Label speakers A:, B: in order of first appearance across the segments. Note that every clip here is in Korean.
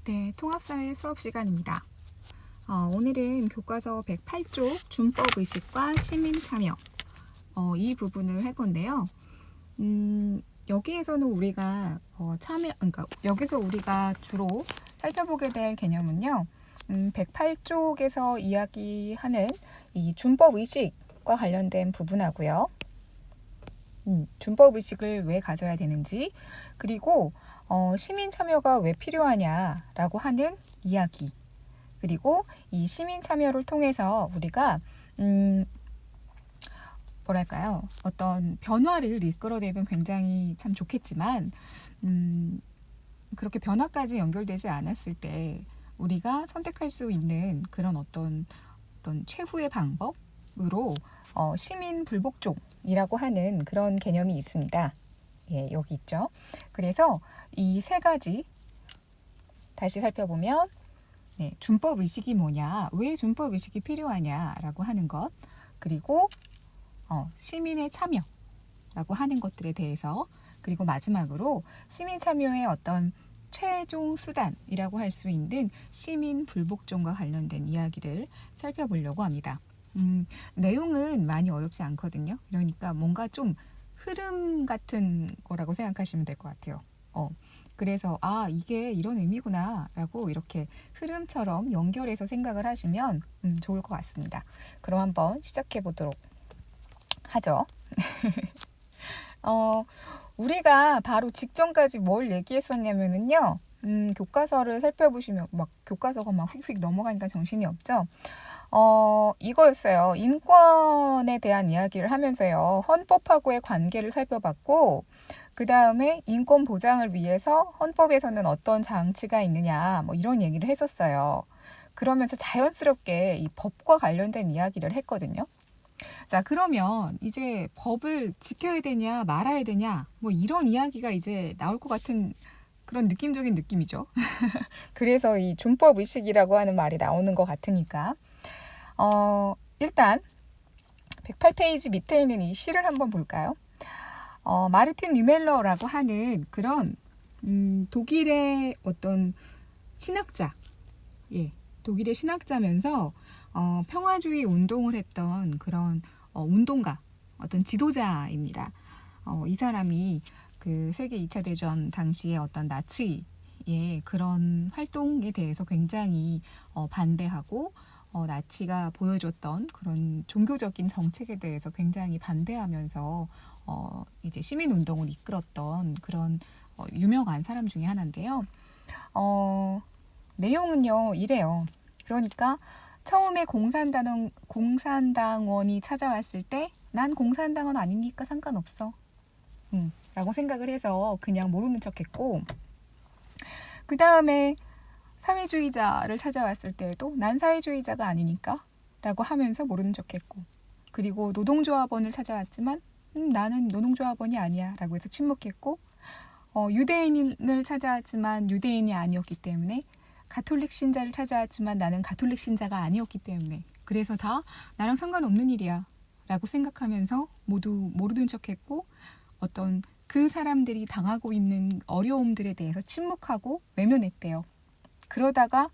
A: 네, 통합사회 수업 시간입니다. 오늘은 교과서 108쪽 준법의식과 시민참여 이 부분을 할 건데요. 여기에서는 우리가 그러니까 여기서 우리가 주로 살펴보게 될 개념은요. 108쪽에서 이야기하는 이 준법의식과 관련된 부분하고요. 준법의식을 왜 가져야 되는지, 그리고 시민 참여가 왜 필요하냐라고 하는 이야기, 그리고 이 시민 참여를 통해서 우리가 어떤 변화를 이끌어내면 굉장히 참 좋겠지만 그렇게 변화까지 연결되지 않았을 때 우리가 선택할 수 있는 그런 어떤 최후의 방법으로 시민 불복종이라고 하는 그런 개념이 있습니다. 예, 여기 있죠. 그래서 이 세 가지 다시 살펴보면, 준법 의식이 뭐냐, 왜 준법 의식이 필요하냐라고 하는 것, 그리고 시민의 참여라고 하는 것들에 대해서, 그리고 마지막으로 시민 참여의 어떤 최종 수단이라고 할 수 있는 시민 불복종과 관련된 이야기를 살펴보려고 합니다. 내용은 많이 어렵지 않거든요. 그러니까 뭔가 좀 흐름 같은 거라고 생각하시면 될 것 같아요. 그래서 이게 이런 의미구나 라고 이렇게 흐름처럼 연결해서 생각을 하시면 좋을 것 같습니다. 그럼 한번 시작해 보도록 하죠. 우리가 바로 직전까지 뭘 얘기했었냐면은요. 교과서를 살펴보시면 교과서가 휙휙 넘어가니까 정신이 없죠. 이거였어요. 인권에 대한 이야기를 하면서요. 헌법하고의 관계를 살펴봤고, 그 다음에 인권 보장을 위해서 헌법에서는 어떤 장치가 있느냐, 이런 얘기를 했었어요. 그러면서 자연스럽게 이 법과 관련된 이야기를 했거든요. 자, 그러면 이제 법을 지켜야 되냐, 말아야 되냐, 이런 이야기가 이제 나올 것 같은 그런 느낌적인 느낌이죠. 그래서 이 준법 의식이라고 하는 말이 나오는 것 같으니까. 일단 108페이지 밑에 있는 이 시를 한번 볼까요? 마르틴 뉴멜러라고 하는 그런 독일의 어떤 신학자, 독일의 신학자면서 평화주의 운동을 했던 그런 운동가, 어떤 지도자입니다. 이 사람이 그 세계 2차 대전 당시에 어떤 나치의 그런 활동에 대해서 굉장히 반대하고 나치가 보여줬던 그런 종교적인 정책에 대해서 굉장히 반대하면서 이제 시민운동을 이끌었던 그런 유명한 사람 중에 하나인데요. 내용은요, 이래요. 그러니까 처음에 공산당원이 찾아왔을 때 난 공산당원 아니니까 상관없어 라고 생각을 해서 그냥 모르는 척했고, 그 다음에 사회주의자를 찾아왔을 때에도 난 사회주의자가 아니니까 라고 하면서 모르는 척했고, 그리고 노동조합원을 찾아왔지만 나는 노동조합원이 아니야 라고 해서 침묵했고, 유대인을 찾아왔지만 유대인이 아니었기 때문에, 가톨릭 신자를 찾아왔지만 나는 가톨릭 신자가 아니었기 때문에, 그래서 다 나랑 상관없는 일이야 라고 생각하면서 모두 모르는 척했고, 어떤 그 사람들이 당하고 있는 어려움들에 대해서 침묵하고 외면했대요. 그러다가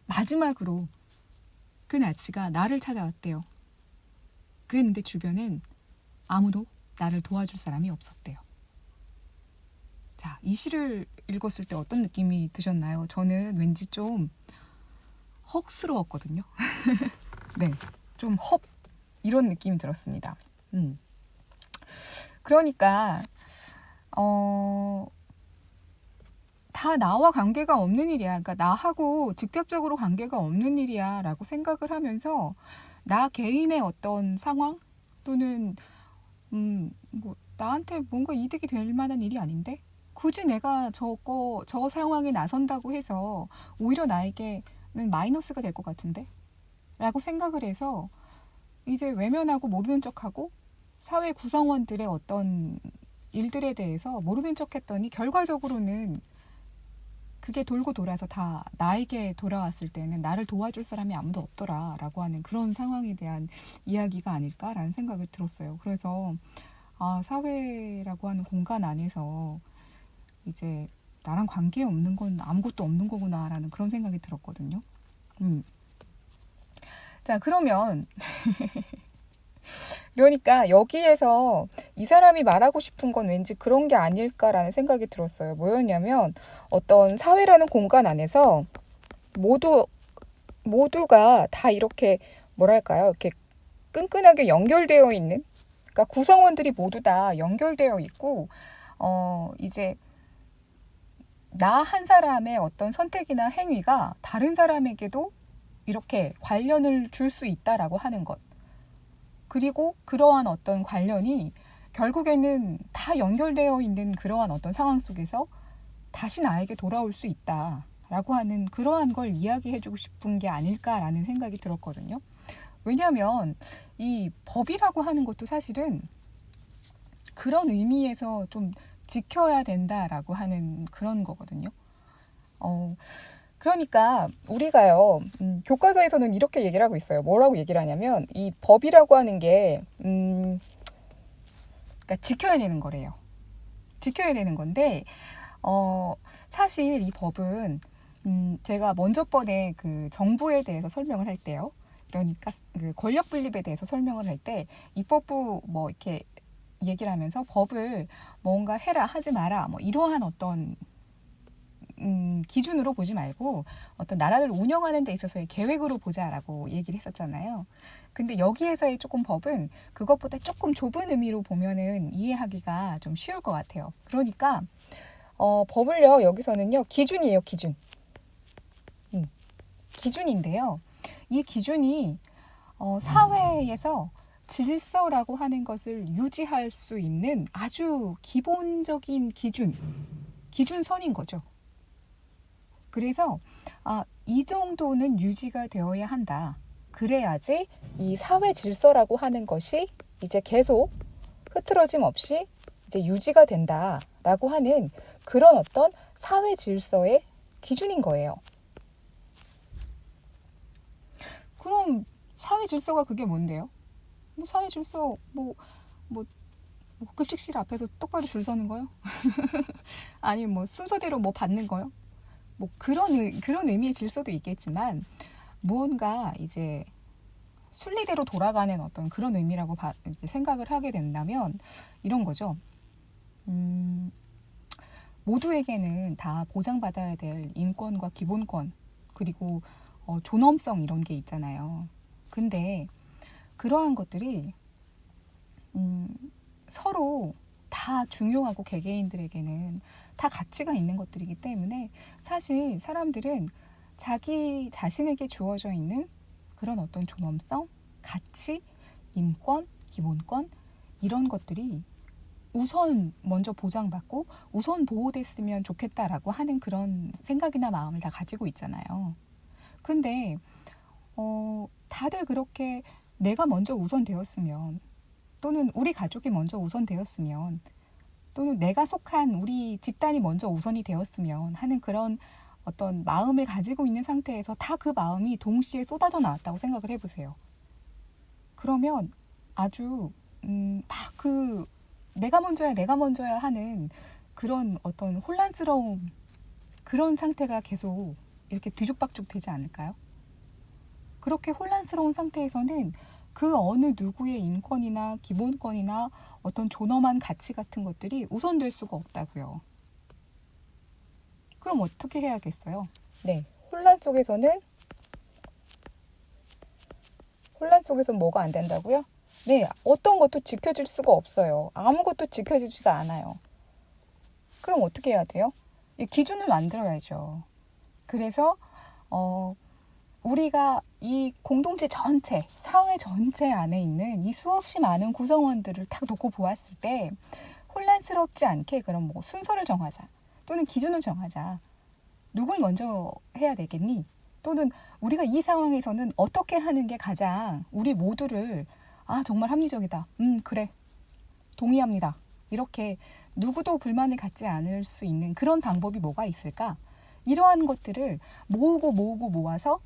A: 마지막으로 그 나치가 나를 찾아왔대요. 그랬는데 주변엔 아무도 나를 도와줄 사람이 없었대요. 자, 이 시를 읽었을 때 어떤 느낌이 드셨나요? 저는 왠지 좀 헉스러웠거든요. 네, 좀 이런 느낌이 들었습니다. 그러니까 다 나와 관계가 없는 일이야. 그러니까 나하고 직접적으로 관계가 없는 일이야 라고 생각을 하면서 나 개인의 어떤 상황 또는 나한테 뭔가 이득이 될 만한 일이 아닌데 굳이 내가 저 상황에 나선다고 해서 오히려 나에게는 마이너스가 될 것 같은데 라고 생각을 해서 이제 외면하고 모르는 척하고 사회 구성원들의 어떤 일들에 대해서 모르는 척했더니 결과적으로는 그게 돌고 돌아서 다 나에게 돌아왔을 때는 나를 도와줄 사람이 아무도 없더라 라고 하는 그런 상황에 대한 이야기가 아닐까라는 생각이 들었어요. 그래서 사회라고 하는 공간 안에서 이제 나랑 관계없는 건 아무것도 없는 거구나라는 그런 생각이 들었거든요. 자, 그러면 그러니까 여기에서 이 사람이 말하고 싶은 건 왠지 그런 게 아닐까라는 생각이 들었어요. 뭐였냐면 어떤 사회라는 공간 안에서 모두가 다 이렇게 뭐랄까요? 이렇게 끈끈하게 연결되어 있는, 그러니까 구성원들이 모두 다 연결되어 있고 이제 나 한 사람의 어떤 선택이나 행위가 다른 사람에게도 이렇게 관련을 줄 수 있다라고 하는 것. 그리고 그러한 어떤 관련이 결국에는 다 연결되어 있는 그러한 어떤 상황 속에서 다시 나에게 돌아올 수 있다라고 하는 그러한 걸 이야기해주고 싶은 게 아닐까라는 생각이 들었거든요. 왜냐하면 이 법이라고 하는 것도 사실은 그런 의미에서 좀 지켜야 된다라고 하는 그런 거거든요. 그러니까 우리가요, 교과서에서는 이렇게 얘기를 하고 있어요. 뭐라고 얘기를 하냐면 이 법이라고 하는 게 그러니까 지켜야 되는 거래요. 지켜야 되는 건데 사실 이 법은 제가 먼저 번에 그 정부에 대해서 설명을 할 때요. 그러니까 그 권력 분립에 대해서 설명을 할 때 입법부 뭐 이렇게 얘기를 하면서 법을 뭔가 해라 하지 마라 뭐 이러한 어떤 기준으로 보지 말고 어떤 나라를 운영하는 데 있어서의 계획으로 보자라고 얘기를 했었잖아요. 근데 여기에서의 조금 법은 그것보다 조금 좁은 의미로 보면은 이해하기가 좀 쉬울 것 같아요. 그러니까 법을요, 여기서는요, 기준이에요, 기준. 기준인데요. 이 기준이 사회에서 질서라고 하는 것을 유지할 수 있는 아주 기본적인 기준선인 거죠. 그래서 이 정도는 유지가 되어야 한다. 그래야지 이 사회 질서라고 하는 것이 이제 계속 흐트러짐 없이 이제 유지가 된다라고 하는 그런 어떤 사회 질서의 기준인 거예요. 그럼 사회 질서가 그게 뭔데요? 뭐 사회 질서 뭐 급식실 앞에서 똑바로 줄 서는 거요? 아니면 뭐 순서대로 뭐 받는 거요? 뭐 그런 의미의 질서도 있겠지만 무언가 이제 순리대로 돌아가는 어떤 그런 의미라고 생각을 하게 된다면 이런 거죠. 모두에게는 다 보장받아야 될 인권과 기본권 그리고 존엄성 이런 게 있잖아요. 근데 그러한 것들이 서로 다 중요하고 개개인들에게는 다 가치가 있는 것들이기 때문에 사실 사람들은 자기 자신에게 주어져 있는 그런 어떤 존엄성, 가치, 인권, 기본권 이런 것들이 우선 먼저 보장받고 우선 보호됐으면 좋겠다라고 하는 그런 생각이나 마음을 다 가지고 있잖아요. 근데 다들 그렇게 내가 먼저 우선되었으면 또는 우리 가족이 먼저 우선되었으면 또는 내가 속한 우리 집단이 먼저 우선이 되었으면 하는 그런 어떤 마음을 가지고 있는 상태에서 다 그 마음이 동시에 쏟아져 나왔다고 생각을 해보세요. 그러면 아주 막 내가 먼저야 하는 그런 어떤 혼란스러움 그런 상태가 계속 이렇게 뒤죽박죽 되지 않을까요? 그렇게 혼란스러운 상태에서는 그 어느 누구의 인권이나 기본권이나 어떤 존엄한 가치 같은 것들이 우선될 수가 없다고요. 그럼 어떻게 해야겠어요? 네, 혼란 속에서는 뭐가 안 된다고요? 네, 어떤 것도 지켜질 수가 없어요. 아무것도 지켜지지가 않아요. 그럼 어떻게 해야 돼요? 이 기준을 만들어야죠. 그래서 우리가 이 공동체 전체, 사회 전체 안에 있는 이 수없이 많은 구성원들을 딱 놓고 보았을 때 혼란스럽지 않게 그럼 뭐 순서를 정하자. 또는 기준을 정하자. 누굴 먼저 해야 되겠니? 또는 우리가 이 상황에서는 어떻게 하는 게 가장 우리 모두를 정말 합리적이다. 그래. 동의합니다. 이렇게 누구도 불만을 갖지 않을 수 있는 그런 방법이 뭐가 있을까? 이러한 것들을 모아서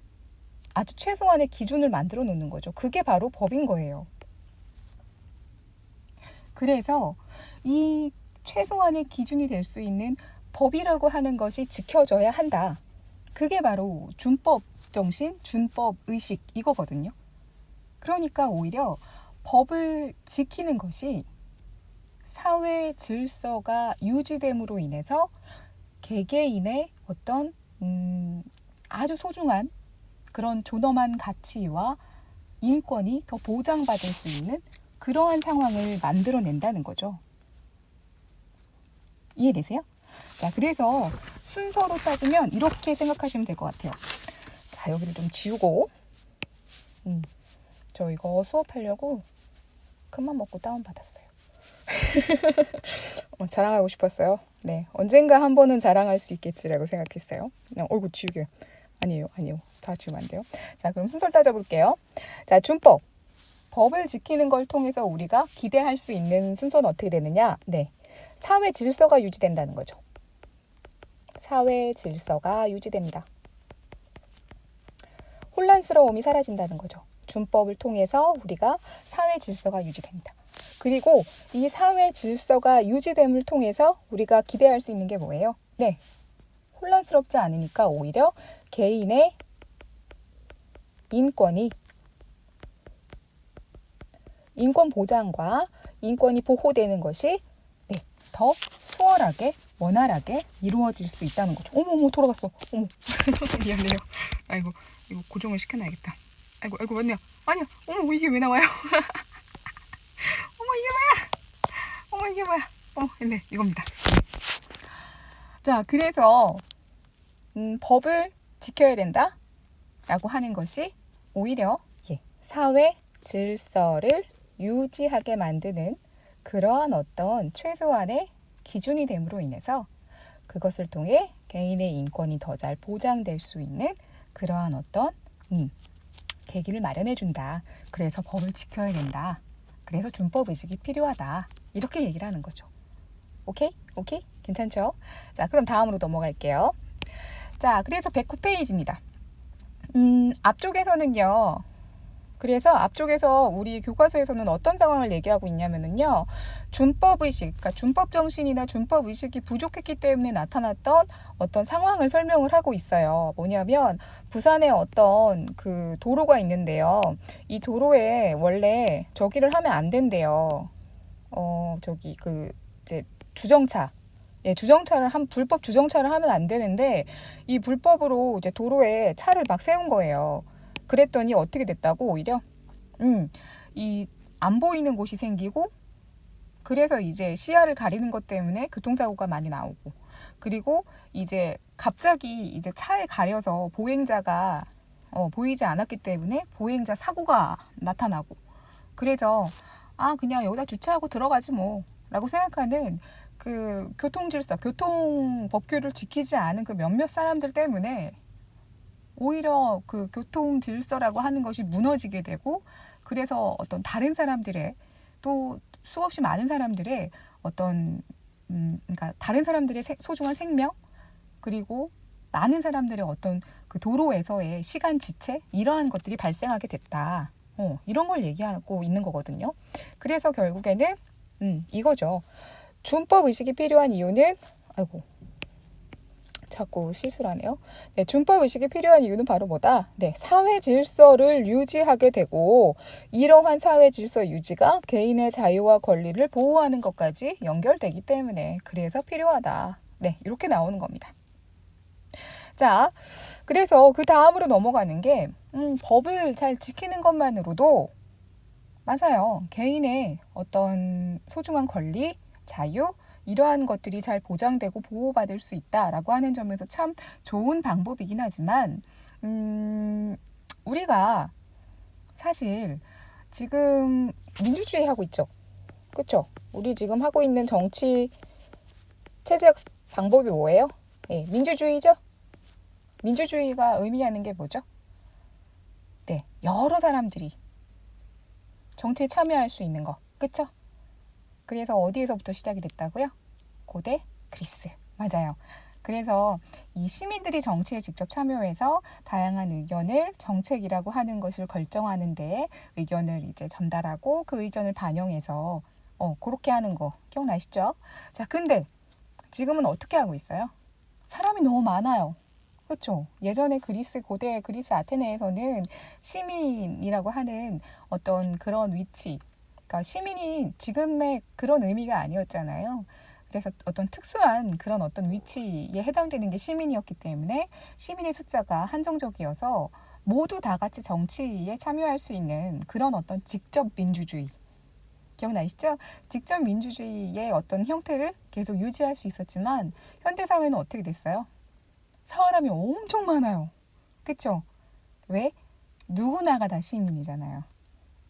A: 아주 최소한의 기준을 만들어 놓는 거죠. 그게 바로 법인 거예요. 그래서 이 최소한의 기준이 될 수 있는 법이라고 하는 것이 지켜져야 한다. 그게 바로 준법 정신, 준법 의식 이거거든요. 그러니까 오히려 법을 지키는 것이 사회 질서가 유지됨으로 인해서 개개인의 어떤 아주 소중한 그런 존엄한 가치와 인권이 더 보장받을 수 있는 그러한 상황을 만들어낸다는 거죠. 이해되세요? 자, 그래서 순서로 따지면 이렇게 생각하시면 될 것 같아요. 자, 여기를 좀 지우고 저 이거 수업하려고 큰맘 먹고 다운받았어요. 자랑하고 싶었어요. 네, 언젠가 한 번은 자랑할 수 있겠지라고 생각했어요. 얼굴 지우게. 아니에요. 다 지우면 안 돼요. 자, 그럼 순서를 따져볼게요. 자, 준법. 법을 지키는 걸 통해서 우리가 기대할 수 있는 순서는 어떻게 되느냐? 네, 사회 질서가 유지된다는 거죠. 사회 질서가 유지됩니다. 혼란스러움이 사라진다는 거죠. 준법을 통해서 우리가 사회 질서가 유지됩니다. 그리고 이 사회 질서가 유지됨을 통해서 우리가 기대할 수 있는 게 뭐예요? 네, 혼란스럽지 않으니까 오히려 개인의 인권 보장과 인권이 보호되는 것이 네, 더 수월하게 원활하게 이루어질 수 있다는 거죠. 어머 돌아갔어. 어머 미안해요. 아이고 이거 고정을 시켜놔야겠다. 아이고 맞네요. 아니야. 어머 이게 왜 나와요? 어머 이게 뭐야? 네 이겁니다. 자, 그래서 법을 지켜야 된다 라고 하는 것이 오히려 사회 질서를 유지하게 만드는 그러한 어떤 최소한의 기준이 됨으로 인해서 그것을 통해 개인의 인권이 더 잘 보장될 수 있는 그러한 어떤 계기를 마련해 준다. 그래서 법을 지켜야 된다. 그래서 준법 의식이 필요하다. 이렇게 얘기를 하는 거죠. 오케이? 괜찮죠? 자, 그럼 다음으로 넘어갈게요. 자, 그래서 109페이지입니다. 앞쪽에서는요. 그래서 앞쪽에서 우리 교과서에서는 어떤 상황을 얘기하고 있냐면은요. 준법의식, 그러니까 준법정신이나 준법의식이 부족했기 때문에 나타났던 어떤 상황을 설명을 하고 있어요. 뭐냐면 부산에 어떤 그 도로가 있는데요. 이 도로에 원래 저기를 하면 안 된대요. 이제 주정차. 불법 주정차를 하면 안 되는데 이 불법으로 이제 도로에 차를 막 세운 거예요. 그랬더니 어떻게 됐다고 오히려 이 안 보이는 곳이 생기고 그래서 이제 시야를 가리는 것 때문에 교통사고가 많이 나오고 그리고 이제 갑자기 이제 차에 가려서 보행자가 보이지 않았기 때문에 보행자 사고가 나타나고 그래서 그냥 여기다 주차하고 들어가지 뭐 라고 생각하는 그 교통질서, 교통법규를 지키지 않은 그 몇몇 사람들 때문에 오히려 그 교통질서라고 하는 것이 무너지게 되고 그래서 어떤 다른 사람들의 또 수없이 많은 사람들의 어떤 그러니까 다른 사람들의 소중한 생명 그리고 많은 사람들의 어떤 그 도로에서의 시간 지체 이러한 것들이 발생하게 됐다. 이런 걸 얘기하고 있는 거거든요. 그래서 결국에는 이거죠. 준법 의식이 필요한 이유는 자꾸 실수를 하네요. 네, 준법 의식이 필요한 이유는 바로 뭐다? 네, 사회 질서를 유지하게 되고 이러한 사회 질서 유지가 개인의 자유와 권리를 보호하는 것까지 연결되기 때문에 그래서 필요하다. 네, 이렇게 나오는 겁니다. 자, 그래서 그 다음으로 넘어가는 게 법을 잘 지키는 것만으로도 맞아요. 개인의 어떤 소중한 권리, 자유 이러한 것들이 잘 보장되고 보호받을 수 있다라고 하는 점에서 참 좋은 방법이긴 하지만 우리가 사실 지금 민주주의 하고 있죠. 그렇죠? 우리 지금 하고 있는 정치 체제 방법이 뭐예요? 네, 민주주의죠. 민주주의가 의미하는 게 뭐죠? 네, 여러 사람들이 정치에 참여할 수 있는 거. 그렇죠? 그래서 어디에서부터 시작이 됐다고요? 고대 그리스. 맞아요. 그래서 이 시민들이 정치에 직접 참여해서 다양한 의견을 정책이라고 하는 것을 결정하는 데 의견을 이제 전달하고 그 의견을 반영해서 그렇게 하는 거 기억나시죠? 자, 근데 지금은 어떻게 하고 있어요? 사람이 너무 많아요. 그렇죠? 예전에 고대 그리스 아테네에서는 시민이라고 하는 어떤 그런 위치, 그러니까 시민이 지금의 그런 의미가 아니었잖아요. 그래서 어떤 특수한 그런 어떤 위치에 해당되는 게 시민이었기 때문에 시민의 숫자가 한정적이어서 모두 다 같이 정치에 참여할 수 있는 그런 어떤 직접 민주주의. 기억나시죠? 직접 민주주의의 어떤 형태를 계속 유지할 수 있었지만 현대사회는 어떻게 됐어요? 사람이 엄청 많아요. 그쵸? 왜? 누구나가 다 시민이잖아요.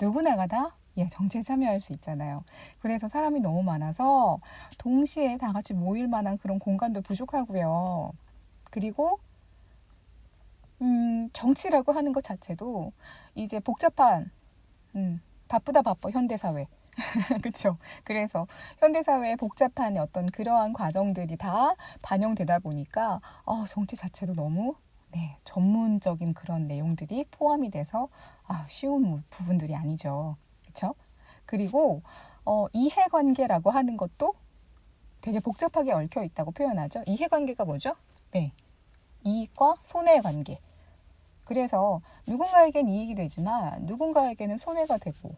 A: 누구나가 다 정치에 참여할 수 있잖아요. 그래서 사람이 너무 많아서 동시에 다 같이 모일 만한 그런 공간도 부족하고요. 그리고 정치라고 하는 것 자체도 이제 복잡한 바쁘다 바빠 현대사회. 그렇죠. 그래서 현대사회의 복잡한 어떤 그러한 과정들이 다 반영되다 보니까 정치 자체도 너무 전문적인 그런 내용들이 포함이 돼서 쉬운 부분들이 아니죠. 그렇죠? 그리고 이해관계라고 하는 것도 되게 복잡하게 얽혀 있다고 표현하죠. 이해관계가 뭐죠? 네, 이익과 손해의 관계. 그래서 누군가에겐 이익이 되지만 누군가에게는 손해가 되고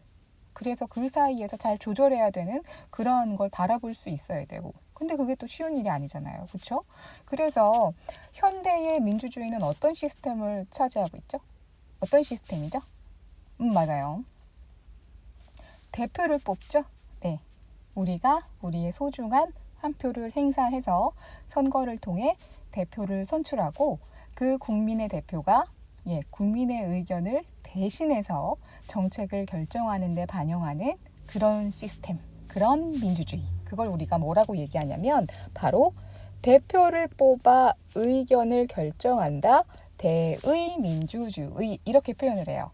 A: 그래서 그 사이에서 잘 조절해야 되는 그런 걸 바라볼 수 있어야 되고 근데 그게 또 쉬운 일이 아니잖아요. 그렇죠? 그래서 현대의 민주주의는 어떤 시스템을 차지하고 있죠? 어떤 시스템이죠? 맞아요. 대표를 뽑죠? 네. 우리가 우리의 소중한 한 표를 행사해서 선거를 통해 대표를 선출하고 그 국민의 대표가 국민의 의견을 대신해서 정책을 결정하는 데 반영하는 그런 시스템, 그런 민주주의. 그걸 우리가 뭐라고 얘기하냐면 바로 대표를 뽑아 의견을 결정한다. 대의민주주의 이렇게 표현을 해요.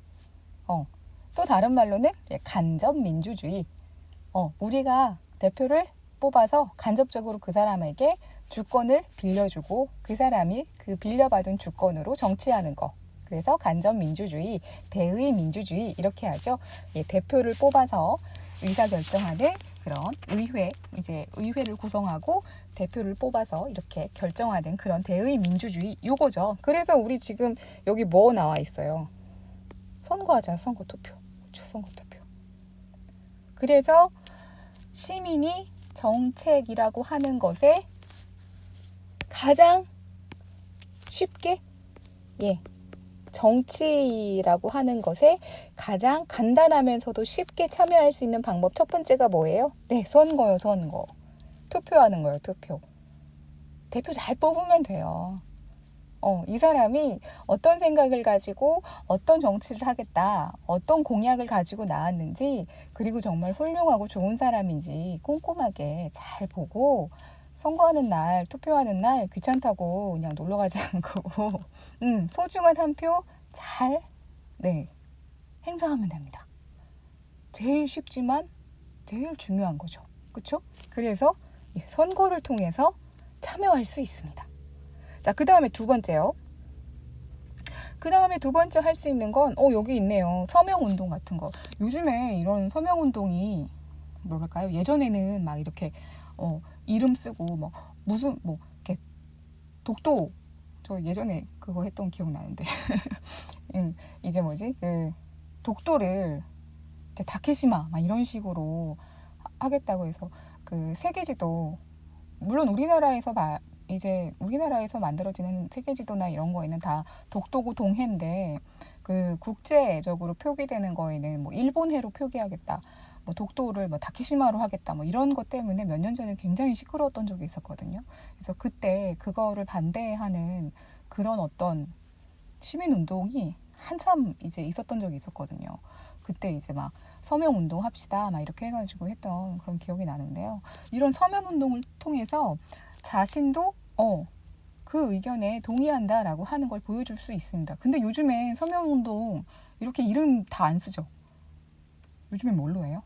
A: 또 다른 말로는 간접민주주의. 우리가 대표를 뽑아서 간접적으로 그 사람에게 주권을 빌려주고 그 사람이 그 빌려받은 주권으로 정치하는 거. 그래서 간접민주주의, 대의민주주의 이렇게 하죠. 대표를 뽑아서 의사결정하는 그런 의회를 구성하고 대표를 뽑아서 이렇게 결정하는 그런 대의민주주의 요거죠. 그래서 우리 지금 여기 뭐 나와 있어요? 선거하자, 선거투표. 선거투표. 그래서 시민이 정책이라고 하는 것에 가장 쉽게 정치라고 하는 것에 가장 간단하면서도 쉽게 참여할 수 있는 방법 첫 번째가 뭐예요? 네, 선거요, 선거. 투표하는 거예요, 투표. 대표 잘 뽑으면 돼요. 이 사람이 어떤 생각을 가지고 어떤 정치를 하겠다, 어떤 공약을 가지고 나왔는지, 그리고 정말 훌륭하고 좋은 사람인지 꼼꼼하게 잘 보고 선거하는 날, 투표하는 날 귀찮다고 그냥 놀러 가지 않고 소중한 한 표 잘 행사하면 됩니다. 제일 쉽지만 제일 중요한 거죠. 그렇죠? 그래서 선거를 통해서 참여할 수 있습니다. 자, 그 다음에 두 번째요. 그 다음에 두 번째 할 수 있는 건 여기 있네요. 서명운동 같은 거. 요즘에 이런 서명운동이 뭐랄까요? 예전에는 막 이렇게 이름 쓰고 무슨 이렇게 독도 저 예전에 그거 했던 기억 나는데 이제 뭐지 그 독도를 이제 다케시마 막 이런 식으로 하겠다고 해서 그 세계지도 물론 이제 우리나라에서 만들어지는 세계지도나 이런 거에는 다 독도고 동해인데 그 국제적으로 표기되는 거에는 일본해로 표기하겠다. 독도를 다케시마로 하겠다 이런 것 때문에 몇 년 전에 굉장히 시끄러웠던 적이 있었거든요. 그래서 그때 그거를 반대하는 그런 어떤 시민운동이 한참 이제 있었던 적이 있었거든요. 그때 이제 서명운동 합시다 이렇게 해가지고 했던 그런 기억이 나는데요. 이런 서명운동을 통해서 자신도 그 의견에 동의한다라고 하는 걸 보여줄 수 있습니다. 근데 요즘에 서명운동 이렇게 이름 다 안 쓰죠. 요즘에 뭘로 해요?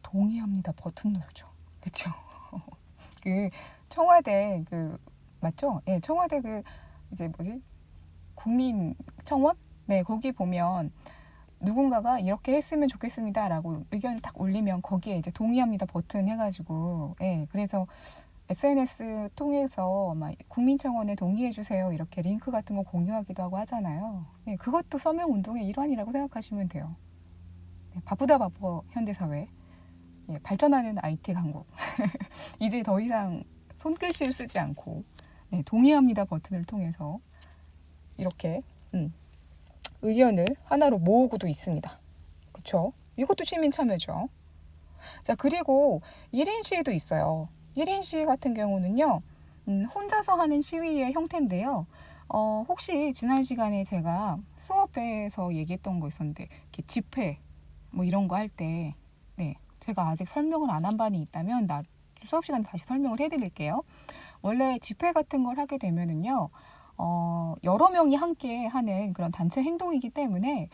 A: 동의합니다 버튼 누르죠. 그렇죠? 그 청와대 맞죠? 예, 청와대 이제 뭐지? 국민청원? 네, 거기 보면 누군가가 이렇게 했으면 좋겠습니다라고 의견을 딱 올리면 거기에 이제 동의합니다 버튼 해가지고 그래서 SNS 통해서 막 국민청원에 동의해 주세요 이렇게 링크 같은 거 공유하기도 하고 하잖아요. 네, 그것도 서명 운동의 일환이라고 생각하시면 돼요. 네, 바쁘다 바빠 현대사회. 예, 발전하는 IT 강국. 이제 더 이상 손글씨를 쓰지 않고 네, 동의합니다 버튼을 통해서 이렇게 의견을 하나로 모으고도 있습니다. 그렇죠? 이것도 시민 참여죠. 자, 그리고 1인 시위도 있어요. 1인 시위 같은 경우는요. 혼자서 하는 시위의 형태인데요. 혹시 지난 시간에 제가 수업에서 얘기했던 거 있었는데 이렇게 집회 뭐 이런 거 할 때 네, 제가 아직 설명을 안 한 반이 있다면 수업 시간에 다시 설명을 해드릴게요. 원래 집회 같은 걸 하게 되면은요. 여러 명이 함께 하는 그런 단체 행동이기 때문에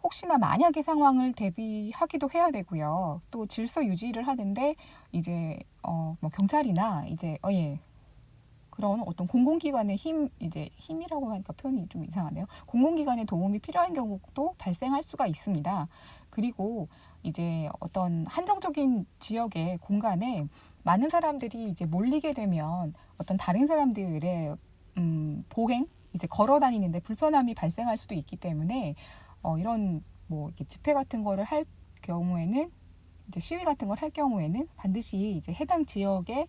A: 혹시나 만약의 상황을 대비하기도 해야 되고요. 또 질서 유지를 하는데 이제 뭐 경찰이나 이제 예. 그런 어떤 공공기관의 힘이라고 하니까 표현이 좀 이상하네요. 공공기관의 도움이 필요한 경우도 발생할 수가 있습니다. 그리고 이제 어떤 한정적인 지역의 공간에 많은 사람들이 이제 몰리게 되면 어떤 다른 사람들의 보행, 이제 걸어 다니는데 불편함이 발생할 수도 있기 때문에 이런 뭐 이렇게 집회 같은 거를 할 경우에는 이제 시위 같은 걸 할 경우에는 반드시 이제 해당 지역에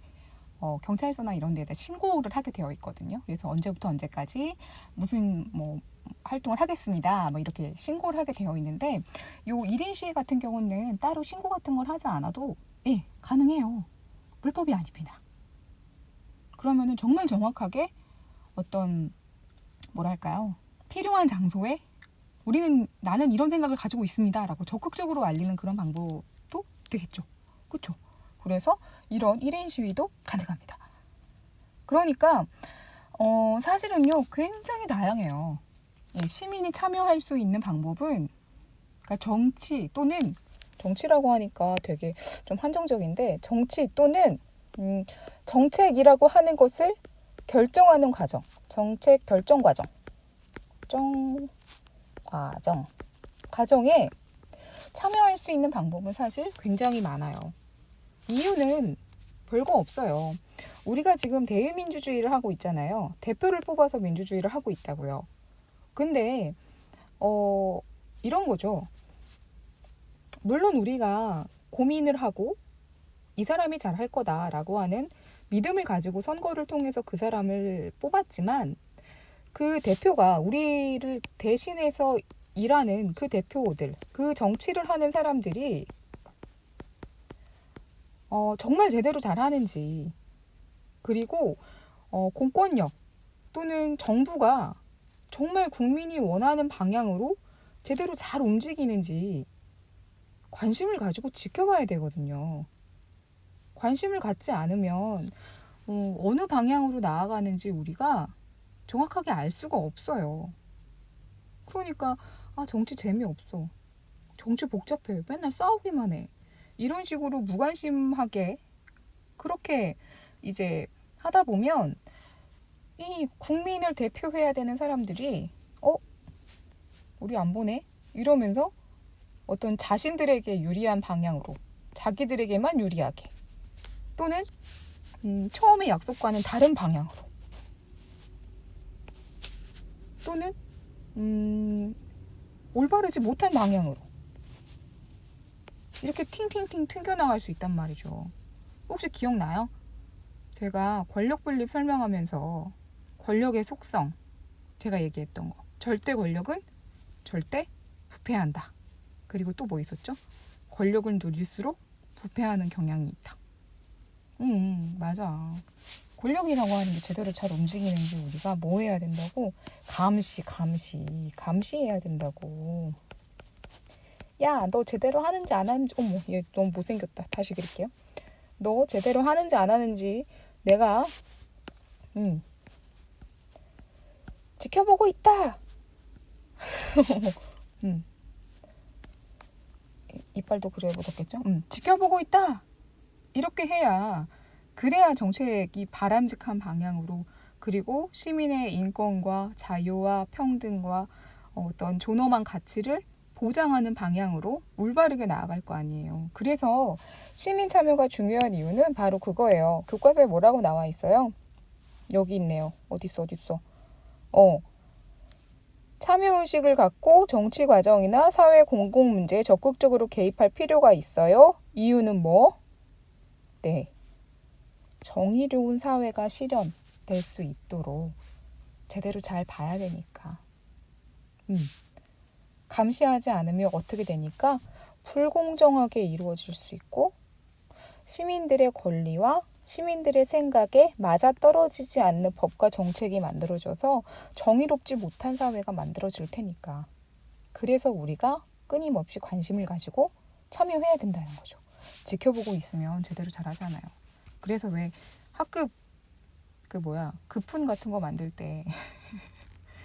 A: 경찰서나 이런 데에다 신고를 하게 되어 있거든요. 그래서 언제부터 언제까지 무슨 뭐 활동을 하겠습니다. 뭐 이렇게 신고를 하게 되어 있는데 요 1인 시위 같은 경우는 따로 신고 같은 걸 하지 않아도 예, 가능해요. 불법이 아닙니다. 그러면은 정말 정확하게 어떤 뭐랄까요? 필요한 장소에 나는 이런 생각을 가지고 있습니다. 라고 적극적으로 알리는 그런 방법도 되겠죠. 그렇죠? 그래서 이런 1인 시위도 가능합니다. 그러니까 사실은요. 굉장히 다양해요. 예, 시민이 참여할 수 있는 방법은 그러니까 정치 또는 정치라고 하니까 되게 좀 한정적인데 정치 또는 정책이라고 하는 것을 결정하는 과정, 정책 결정 과정에 참여할 수 있는 방법은 사실 굉장히 많아요. 이유는 별거 없어요. 우리가 지금 대의민주주의를 하고 있잖아요. 대표를 뽑아서 민주주의를 하고 있다고요. 근데 이런 거죠. 물론 우리가 고민을 하고 이 사람이 잘할 거다라고 하는 믿음을 가지고 선거를 통해서 그 사람을 뽑았지만 그 대표가 우리를 대신해서 일하는 그 대표들, 그 정치를 하는 사람들이 정말 제대로 잘하는지 그리고 공권력 또는 정부가 정말 국민이 원하는 방향으로 제대로 잘 움직이는지 관심을 가지고 지켜봐야 되거든요. 관심을 갖지 않으면 어느 방향으로 나아가는지 우리가 정확하게 알 수가 없어요. 그러니까 정치 재미없어. 정치 복잡해. 맨날 싸우기만 해. 이런 식으로 무관심하게 그렇게 이제 하다 보면 이 국민을 대표해야 되는 사람들이 우리 안 보네? 이러면서 어떤 자신들에게 유리한 방향으로 자기들에게만 유리하게 또는 처음에 약속과는 다른 방향으로 또는 올바르지 못한 방향으로 이렇게 팅팅팅 튕겨나갈 수 있단 말이죠. 혹시 기억나요? 제가 권력 분립 설명하면서 권력의 속성 제가 얘기했던 거 절대 권력은 절대 부패한다. 그리고 또 뭐 있었죠? 권력을 누릴수록 부패하는 경향이 있다. 맞아. 권력이라고 하는 게 제대로 잘 움직이는지 우리가 뭐 해야 된다고? 감시해야 된다고. 야, 너 제대로 하는지 안 하는지, 어머, 얘 너무 못생겼다. 다시 그릴게요. 너 제대로 하는지 안 하는지 내가, 지켜보고 있다. 이빨도 그래 묻었겠죠? 지켜보고 있다. 이렇게 해야 그래야 정책이 바람직한 방향으로 그리고 시민의 인권과 자유와 평등과 어떤 존엄한 가치를 보장하는 방향으로 올바르게 나아갈 거 아니에요. 그래서 시민 참여가 중요한 이유는 바로 그거예요. 교과서에 뭐라고 나와 있어요? 여기 있네요. 어딨어. 참여의식을 갖고 정치 과정이나 사회 공공문제에 적극적으로 개입할 필요가 있어요. 이유는 뭐? 네. 정의로운 사회가 실현될 수 있도록 제대로 잘 봐야 되니까. 감시하지 않으면 어떻게 되니까 불공정하게 이루어질 수 있고 시민들의 권리와 시민들의 생각에 맞아떨어지지 않는 법과 정책이 만들어져서 정의롭지 못한 사회가 만들어질 테니까. 그래서 우리가 끊임없이 관심을 가지고 참여해야 된다는 거죠. 지켜보고 있으면 제대로 잘하잖아요. 그래서 왜 학급 급훈 같은 거 만들 때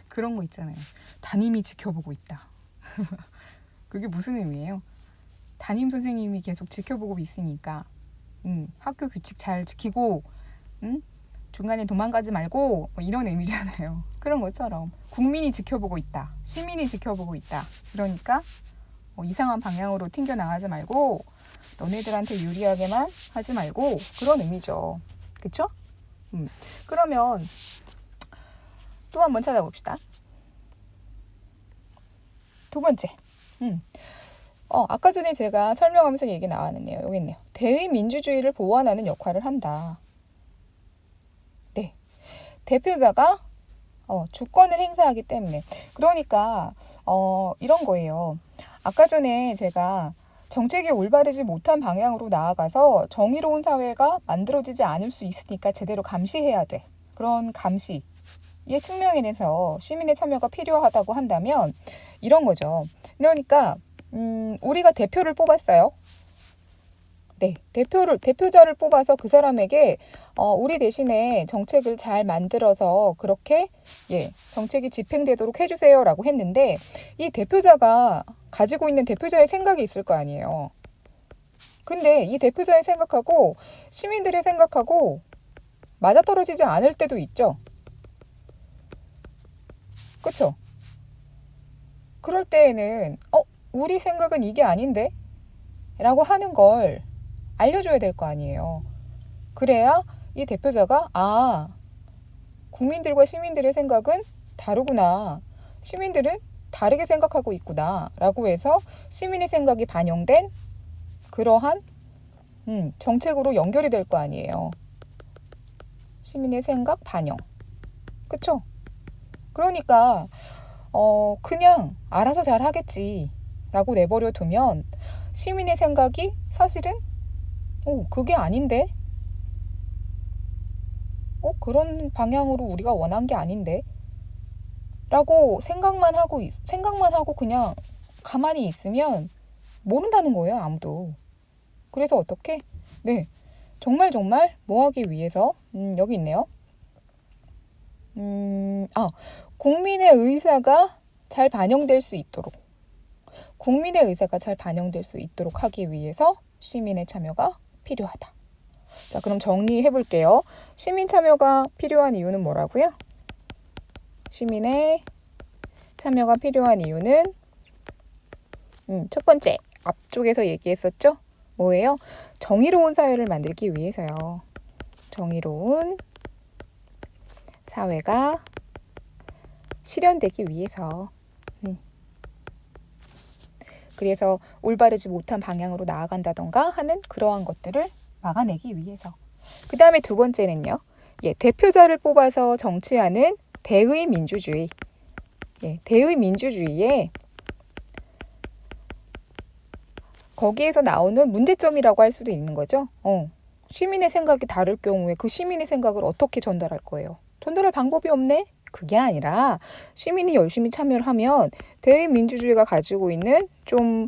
A: 그런 거 있잖아요. 담임이 지켜보고 있다. 그게 무슨 의미예요? 담임 선생님이 계속 지켜보고 있으니까 학교 규칙 잘 지키고 중간에 도망가지 말고 뭐 이런 의미잖아요. 그런 것처럼 국민이 지켜보고 있다. 시민이 지켜보고 있다. 그러니까 이상한 방향으로 튕겨나가지 말고 너네들한테 유리하게만 하지 말고 그런 의미죠. 그쵸? 그러면 또 한번 찾아봅시다. 두 번째. 아까 전에 제가 설명하면서 얘기 나왔네요. 여기 있네요. 대의 민주주의를 보완하는 역할을 한다. 네. 대표자가 주권을 행사하기 때문에. 그러니까 이런 거예요. 아까 전에 제가 정책이 올바르지 못한 방향으로 나아가서 정의로운 사회가 만들어지지 않을 수 있으니까 제대로 감시해야 돼. 그런 감시의 측면에서 시민의 참여가 필요하다고 한다면 이런 거죠. 그러니까 우리가 대표를 뽑았어요. 네, 대표자를 뽑아서 그 사람에게 우리 대신에 정책을 잘 만들어서 그렇게 정책이 집행되도록 해주세요라고 했는데 이 대표자가 가지고 있는 대표자의 생각이 있을 거 아니에요. 근데 이 대표자의 생각하고 시민들의 생각하고 맞아떨어지지 않을 때도 있죠. 그렇죠? 그럴 때에는 우리 생각은 이게 아닌데? 라고 하는 걸 알려줘야 될 거 아니에요. 그래야 이 대표자가 국민들과 시민들의 생각은 다르구나. 시민들은 다르게 생각하고 있구나. 라고 해서 시민의 생각이 반영된 그러한 정책으로 연결이 될 거 아니에요. 시민의 생각 반영. 그쵸? 그러니까 그냥 알아서 잘 하겠지 라고 내버려 두면 시민의 생각이 사실은 그게 아닌데? 그런 방향으로 우리가 원한 게 아닌데? 라고 생각만 하고 그냥 가만히 있으면 모른다는 거예요, 아무도. 그래서 어떻게? 네. 정말 뭐 하기 위해서? 여기 있네요. 국민의 의사가 잘 반영될 수 있도록. 국민의 의사가 잘 반영될 수 있도록 하기 위해서 시민의 참여가 필요하다. 자, 그럼 정리해 볼게요. 시민 참여가 필요한 이유는 뭐라고요? 시민의 참여가 필요한 이유는 첫 번째, 앞쪽에서 얘기했었죠? 뭐예요? 정의로운 사회를 만들기 위해서요. 정의로운 사회가 실현되기 위해서. 그래서 올바르지 못한 방향으로 나아간다던가 하는 그러한 것들을 막아내기 위해서. 그 다음에 두 번째는요. 대표자를 뽑아서 정치하는 대의 민주주의. 대의 민주주의에 거기에서 나오는 문제점이라고 할 수도 있는 거죠. 시민의 생각이 다를 경우에 그 시민의 생각을 어떻게 전달할 거예요? 전달할 방법이 없네? 그게 아니라 시민이 열심히 참여를 하면 대의민주주의가 가지고 있는 좀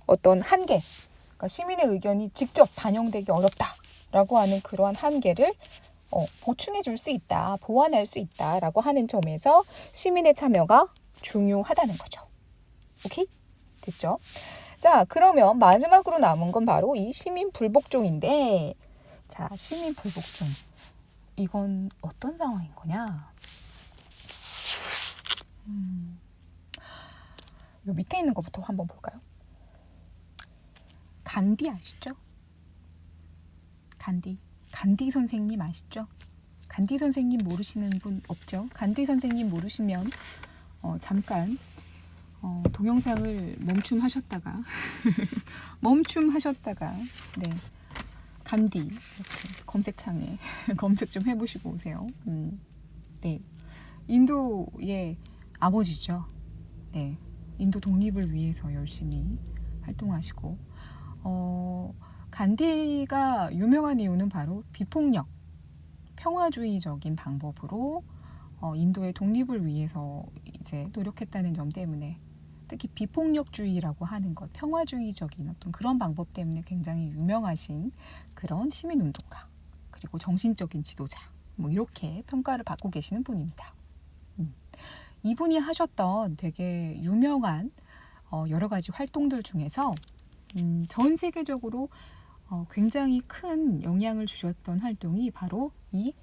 A: 어떤 한계, 그러니까 시민의 의견이 직접 반영되기 어렵다라고 하는 그러한 한계를 보충해 줄 수 있다, 보완할 수 있다라고 하는 점에서 시민의 참여가 중요하다는 거죠. 오케이? 됐죠? 자, 그러면 마지막으로 남은 건 바로 이 시민 불복종인데, 자, 시민 불복종. 이건 어떤 상황인 거냐? 요 밑에 있는 것부터 한번 볼까요? 간디 아시죠? 간디 선생님 아시죠? 간디 선생님 모르시는 분 없죠? 간디 선생님 모르시면 잠깐 동영상을 멈춤하셨다가 네, 간디 이렇게 검색창에 검색 좀 해보시고 오세요. 네, 인도의 아버지죠. 네, 인도 독립을 위해서 열심히 활동하시고 간디가 유명한 이유는 바로 비폭력, 평화주의적인 방법으로 인도의 독립을 위해서 이제 노력했다는 점 때문에, 특히 비폭력주의라고 하는 것, 평화주의적인 어떤 그런 방법 때문에 굉장히 유명하신 그런 시민운동가, 그리고 정신적인 지도자, 뭐 이렇게 평가를 받고 계시는 분입니다. 이분이 하셨던 되게 유명한 여러 가지 활동들 중에서 전 세계적으로 굉장히 큰 영향을 주셨던 활동이 바로 이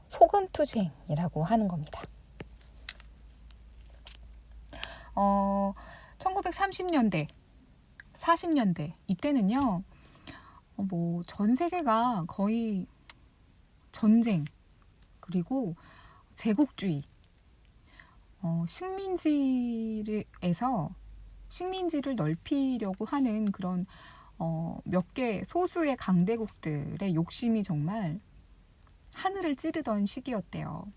A: 소금투쟁이라고 하는 겁니다. 1930년대, 40년대 이때는요, 뭐 전 세계가 거의 전쟁, 그리고 제국주의, 식민지를 넓히려고 하는 그런 몇 개 소수의 강대국들의 욕심이 정말 하늘을 찌르던 시기였대요.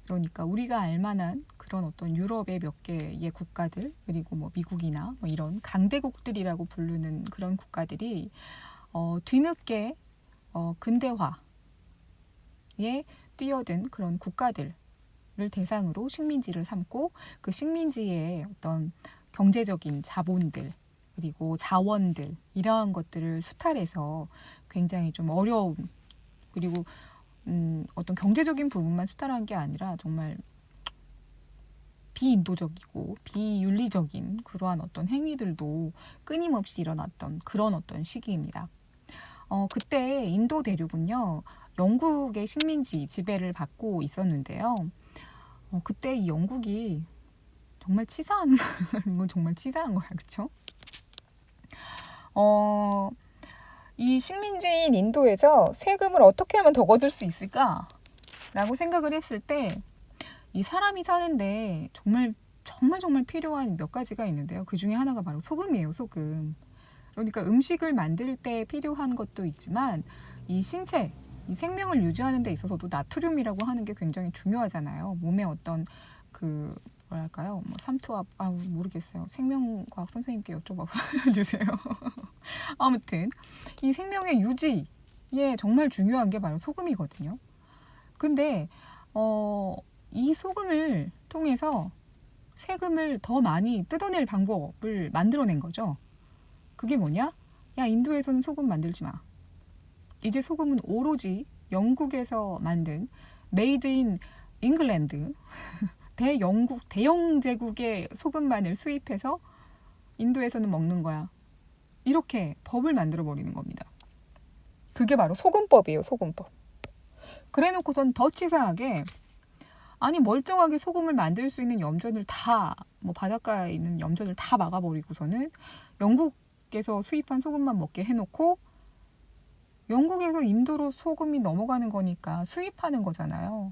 A: 그러니까 우리가 알만한 그런 어떤 유럽의 몇 개의 국가들, 그리고 뭐 미국이나 뭐 이런 강대국들이라고 부르는 그런 국가들이 뒤늦게 근대화에 뛰어든 그런 국가들을 대상으로 식민지를 삼고, 그 식민지의 어떤 경제적인 자본들, 그리고 자원들, 이러한 것들을 수탈해서 굉장히 좀 어려운, 그리고 어떤 경제적인 부분만 수탈한 게 아니라 정말 비인도적이고 비윤리적인 그러한 어떤 행위들도 끊임없이 일어났던 그런 어떤 시기입니다. 그때 인도 대륙은요, 영국의 식민지 지배를 받고 있었는데요. 그때 이 영국이 정말 치사한 건 정말 치사한 거야, 그렇죠? 이 식민지인 인도에서 세금을 어떻게 하면 더 거둘 수 있을까라고 생각을 했을 때, 이 사람이 사는데 정말 필요한 몇 가지가 있는데요. 그 중에 하나가 바로 소금이에요, 소금. 그러니까 음식을 만들 때 필요한 것도 있지만, 이 신체, 이 생명을 유지하는 데 있어서도 나트륨이라고 하는 게 굉장히 중요하잖아요. 몸에 어떤 뭐랄까요? 뭐 삼투압, 모르겠어요. 생명과학 선생님께 여쭤봐 주세요. 아무튼 이 생명의 유지에 정말 중요한 게 바로 소금이거든요. 근데 이 소금을 통해서 세금을 더 많이 뜯어낼 방법을 만들어낸 거죠. 그게 뭐냐? 야, 인도에서는 소금 만들지 마. 이제 소금은 오로지 영국에서 만든 메이드 인 잉글랜드 대영 제국의 소금만을 수입해서 인도에서는 먹는 거야. 이렇게 법을 만들어 버리는 겁니다. 그게 바로 소금법이에요, 소금법. 그래 놓고선 더 치사하게, 아니 멀쩡하게 소금을 만들 수 있는 염전을 다, 뭐 바닷가에 있는 염전을 다 막아버리고서는 영국에서 수입한 소금만 먹게 해놓고, 영국에서 인도로 소금이 넘어가는 거니까 수입하는 거잖아요.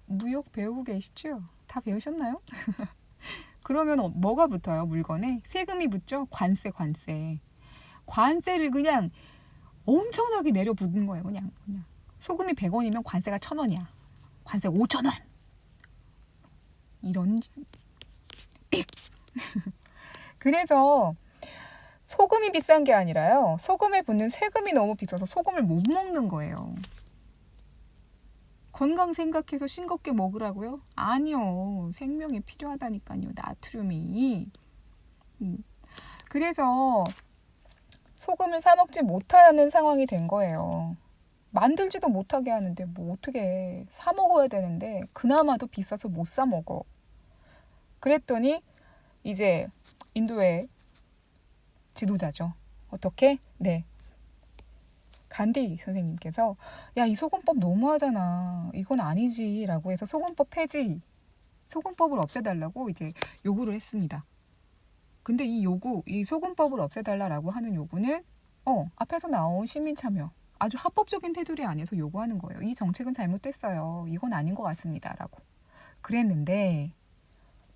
A: 무역 배우고 계시죠? 다 배우셨나요? 그러면 뭐가 붙어요, 물건에? 세금이 붙죠? 관세. 관세를 그냥 엄청나게 내려 붓는 거예요. 그냥 소금이 100원이면 관세가 1,000원이야. 관세 5,000원. 이런 삑. 그래서 소금이 비싼 게 아니라요, 소금에 붙는 세금이 너무 비싸서 소금을 못 먹는 거예요. 건강 생각해서 싱겁게 먹으라고요? 아니요. 생명이 필요하다니까요, 나트륨이. 그래서 소금을 사 먹지 못하는 상황이 된 거예요. 만들지도 못하게 하는데 뭐 어떻게 사 먹어야 되는데, 그나마도 비싸서 못 사 먹어. 그랬더니 이제 인도의 지도자죠. 어떻게? 네. 간디 선생님께서 야, 이 소금법 너무하잖아. 이건 아니지. 라고 해서 소금법 폐지, 소금법을 없애달라고 이제 요구를 했습니다. 근데 이 요구, 이 소금법을 없애달라라고 하는 요구는 앞에서 나온 시민 참여, 아주 합법적인 테두리 안에서 요구하는 거예요. 이 정책은 잘못됐어요. 이건 아닌 것 같습니다. 라고. 그랬는데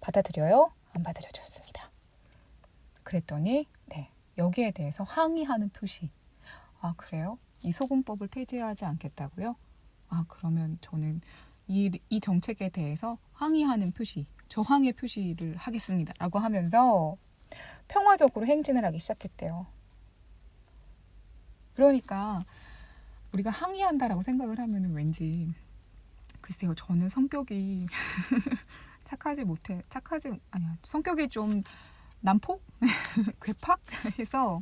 A: 받아들여요? 안 받아들여졌습니다. 그랬더니 여기에 대해서 항의하는 표시. 아, 그래요? 이 소금법을 폐지하지 않겠다고요? 아, 그러면 저는 이 정책에 대해서 항의하는 표시, 저항의 표시를 하겠습니다. 라고 하면서 평화적으로 행진을 하기 시작했대요. 그러니까 우리가 항의한다라고 생각을 하면 왠지, 글쎄요, 저는 성격이 성격이 좀 난폭? 괴팍? 해서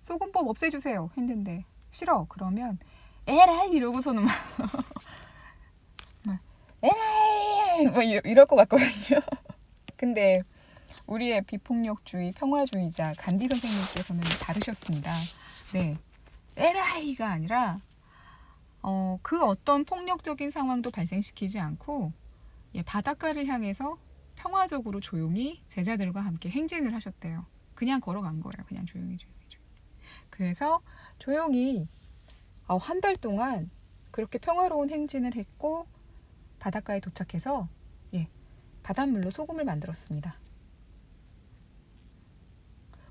A: 소금법 없애주세요 했는데 싫어. 그러면 에라이 이러고서는 막 에라이 막 이럴 것 같거든요. 근데 우리의 비폭력주의 평화주의자 간디 선생님께서는 다르셨습니다. 네, 에라이가 아니라 그 어떤 폭력적인 상황도 발생시키지 않고 바닷가를 향해서 평화적으로 조용히 제자들과 함께 행진을 하셨대요. 그냥 걸어간 거예요. 그냥 조용히. 그래서 조용히 한 달 동안 그렇게 평화로운 행진을 했고 바닷가에 도착해서 바닷물로 소금을 만들었습니다.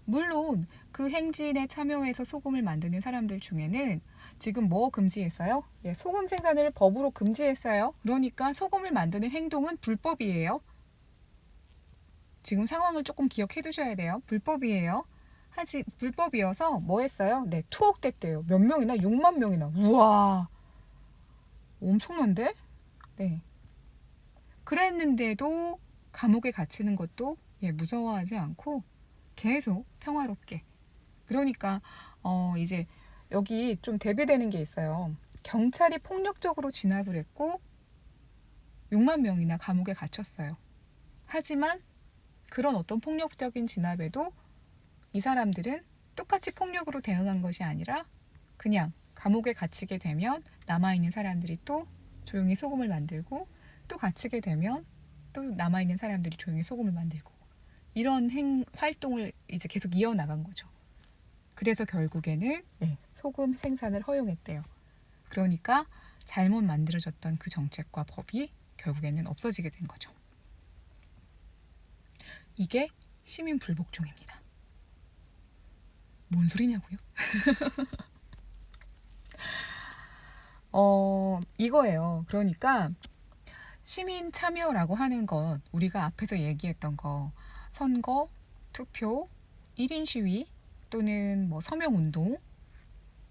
A: 물론 그 행진에 참여해서 소금을 만드는 사람들 중에는 지금 뭐 금지했어요? 소금 생산을 법으로 금지했어요. 그러니까 소금을 만드는 행동은 불법이에요. 지금 상황을 조금 기억해 두셔야 돼요. 불법이에요. 불법이어서 뭐 했어요? 투옥됐대요. 몇 명이나? 6만 명이나. 우와, 엄청난데? 네. 그랬는데도 감옥에 갇히는 것도 무서워하지 않고 계속 평화롭게. 그러니까 이제 여기 좀 대비되는 게 있어요. 경찰이 폭력적으로 진압을 했고 6만 명이나 감옥에 갇혔어요. 하지만 그런 어떤 폭력적인 진압에도 이 사람들은 똑같이 폭력으로 대응한 것이 아니라 그냥 감옥에 gat히게 되면 남아있는 사람들이 또 조용히 소금을 만들고 또 갇히게 되면 또 남아있는 사람들이 조용히 소금을 만들고 이런 활동을 이제 계속 이어나간 거죠. 그래서 결국에는 소금 생산을 허용했대요. 그러니까 잘못 만들어졌던 그 정책과 법이 결국에는 없어지게 된 거죠. 이게 시민 불복종입니다. 뭔 소리냐고요? 이거예요. 그러니까 시민 참여라고 하는 것, 우리가 앞에서 얘기했던 거, 선거, 투표, 1인 시위 또는 뭐 서명운동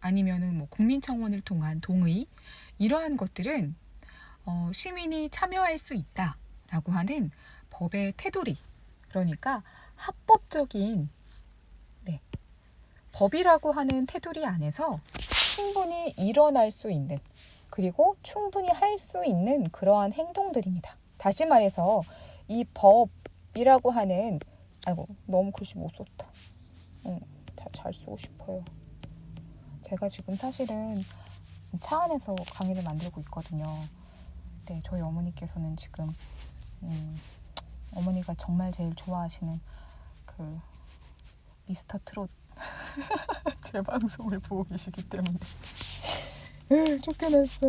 A: 아니면은 뭐 국민청원을 통한 동의, 이러한 것들은 시민이 참여할 수 있다라고 하는 법의 테두리, 그러니까 합법적인 법이라고 하는 테두리 안에서 충분히 일어날 수 있는, 그리고 충분히 할 수 있는 그러한 행동들입니다. 다시 말해서 이 법이라고 하는, 너무 글씨 못 썼다. 잘 쓰고 싶어요. 제가 지금 사실은 차 안에서 강의를 만들고 있거든요. 네, 저희 어머니께서는 지금 어머니가 정말 제일 좋아하시는 그 미스터 트롯 제 방송을 보고 계시기 때문에 쫓겨났어.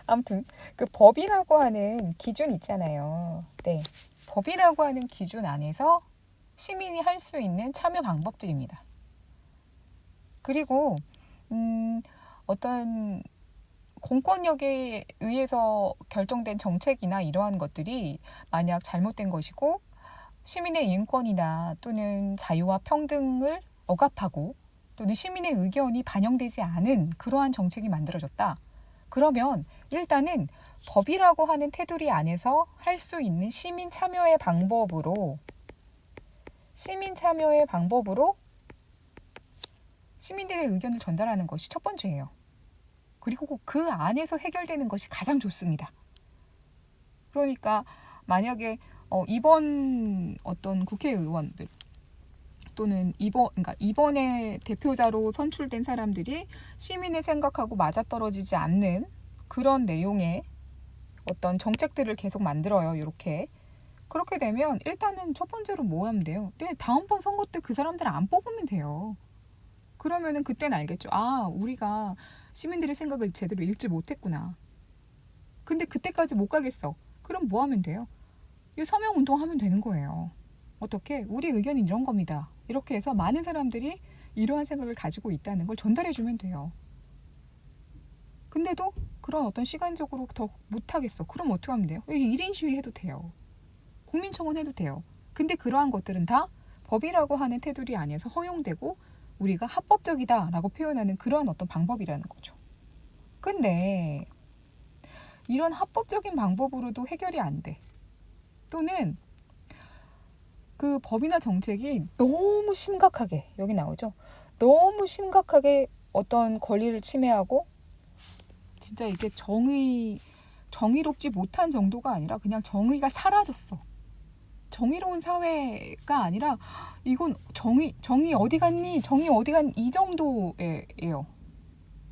A: 아무튼 그 법이라고 하는 기준 있잖아요. 네, 법이라고 하는 기준 안에서 시민이 할 수 있는 참여 방법들입니다. 그리고 어떤 공권력에 의해서 결정된 정책이나 이러한 것들이 만약 잘못된 것이고 시민의 인권이나 또는 자유와 평등을 억압하고 또는 시민의 의견이 반영되지 않은 그러한 정책이 만들어졌다. 그러면 일단은 법이라고 하는 테두리 안에서 할 수 있는 시민 참여의 방법으로 시민들의 의견을 전달하는 것이 첫 번째예요. 그리고 그 안에서 해결되는 것이 가장 좋습니다. 그러니까 만약에 이번 어떤 국회의원들 또는 이번에 대표자로 선출된 사람들이 시민의 생각하고 맞아떨어지지 않는 그런 내용의 어떤 정책들을 계속 만들어요. 이렇게. 그렇게 되면 일단은 첫 번째로 뭐 하면 돼요? 네, 다음번 선거 때 그 사람들을 안 뽑으면 돼요. 그러면은 그때는 알겠죠. 아, 우리가 시민들의 생각을 제대로 읽지 못했구나. 근데 그때까지 못 가겠어. 그럼 뭐 하면 돼요? 이 서명 운동하면 되는 거예요. 어떻게? 우리 의견이 이런 겁니다. 이렇게 해서 많은 사람들이 이러한 생각을 가지고 있다는 걸 전달해 주면 돼요. 근데도 그런 어떤 시간적으로 더 못하겠어. 그럼 어떻게 하면 돼요? 1인 시위 해도 돼요. 국민청원 해도 돼요. 근데 그러한 것들은 다 법이라고 하는 테두리 안에서 허용되고 우리가 합법적이다라고 표현하는 그러한 어떤 방법이라는 거죠. 근데 이런 합법적인 방법으로도 해결이 안 돼. 또는 그 법이나 정책이 너무 심각하게, 여기 나오죠. 너무 심각하게 어떤 권리를 침해하고 진짜 이게 정의롭지 못한 정도가 아니라 그냥 정의가 사라졌어. 정의로운 사회가 아니라 이건 정의 어디 갔니? 정의 어디 갔니? 이 정도예요.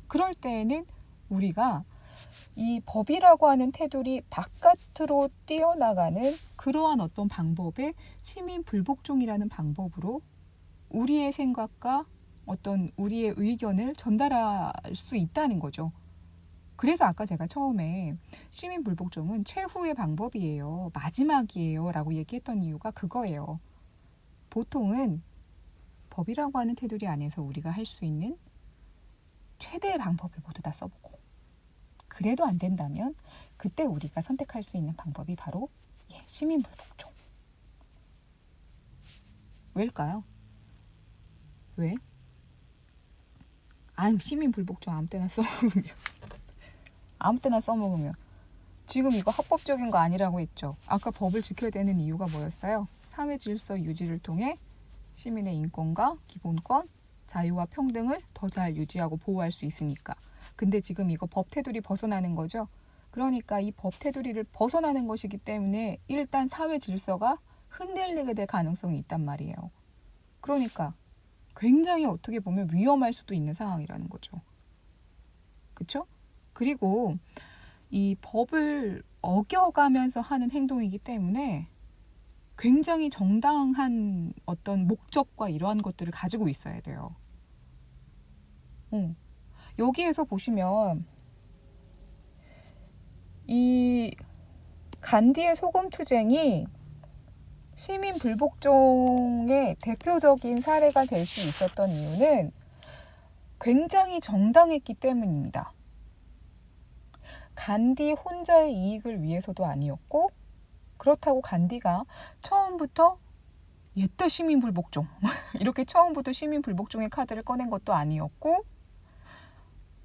A: 그럴 때에는 우리가 이 법이라고 하는 테두리 바깥으로 뛰어나가는 그러한 어떤 방법을 시민 불복종이라는 방법으로 우리의 생각과 어떤 우리의 의견을 전달할 수 있다는 거죠. 그래서 아까 제가 처음에 시민 불복종은 최후의 방법이에요. 마지막이에요. 라고 얘기했던 이유가 그거예요. 보통은 법이라고 하는 테두리 안에서 우리가 할 수 있는 최대의 방법을 모두 다 써보고 그래도 안 된다면 그때 우리가 선택할 수 있는 방법이 바로 시민 불복종. 왜일까요? 왜? 시민 불복종 아무 때나 써먹으면 지금 이거 합법적인 거 아니라고 했죠. 아까 법을 지켜야 되는 이유가 뭐였어요? 사회 질서 유지를 통해 시민의 인권과 기본권, 자유와 평등을 더 잘 유지하고 보호할 수 있으니까. 근데 지금 이거 법 테두리 벗어나는 거죠. 그러니까 이 법 테두리를 벗어나는 것이기 때문에 일단 사회 질서가 흔들리게 될 가능성이 있단 말이에요. 그러니까 굉장히 어떻게 보면 위험할 수도 있는 상황이라는 거죠. 그렇죠? 그리고 이 법을 어겨가면서 하는 행동이기 때문에 굉장히 정당한 어떤 목적과 이러한 것들을 가지고 있어야 돼요. 여기에서 보시면 이 간디의 소금투쟁이 시민 불복종의 대표적인 사례가 될 수 있었던 이유는 굉장히 정당했기 때문입니다. 간디 혼자의 이익을 위해서도 아니었고 그렇다고 간디가 처음부터 옛다 시민 불복종 이렇게 처음부터 시민 불복종의 카드를 꺼낸 것도 아니었고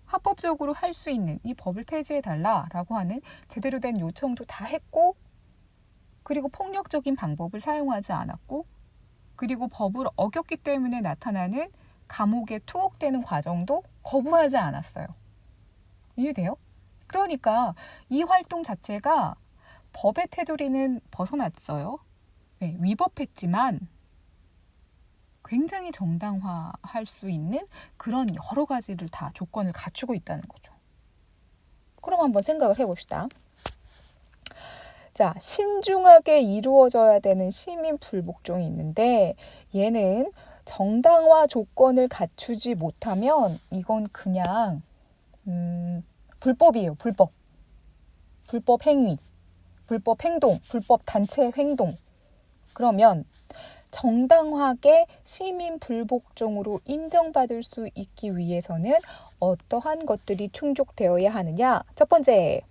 A: 합법적으로 할 수 있는 이 법을 폐지해달라라고 하는 제대로 된 요청도 다 했고 그리고 폭력적인 방법을 사용하지 않았고 그리고 법을 어겼기 때문에 나타나는 감옥에 투옥되는 과정도 거부하지 않았어요. 이해돼요? 그러니까 이 활동 자체가 법의 테두리는 벗어났어요. 네, 위법했지만 굉장히 정당화할 수 있는 그런 여러 가지를 다 조건을 갖추고 있다는 거죠. 그럼 한번 생각을 해봅시다. 자, 신중하게 이루어져야 되는 시민 불복종이 있는데 얘는 정당화 조건을 갖추지 못하면 이건 그냥 불법이에요. 불법 행위, 불법 행동, 불법 단체 행동. 그러면 정당하게 시민 불복종으로 인정받을 수 있기 위해서는 어떠한 것들이 충족되어야 하느냐? 첫 번째,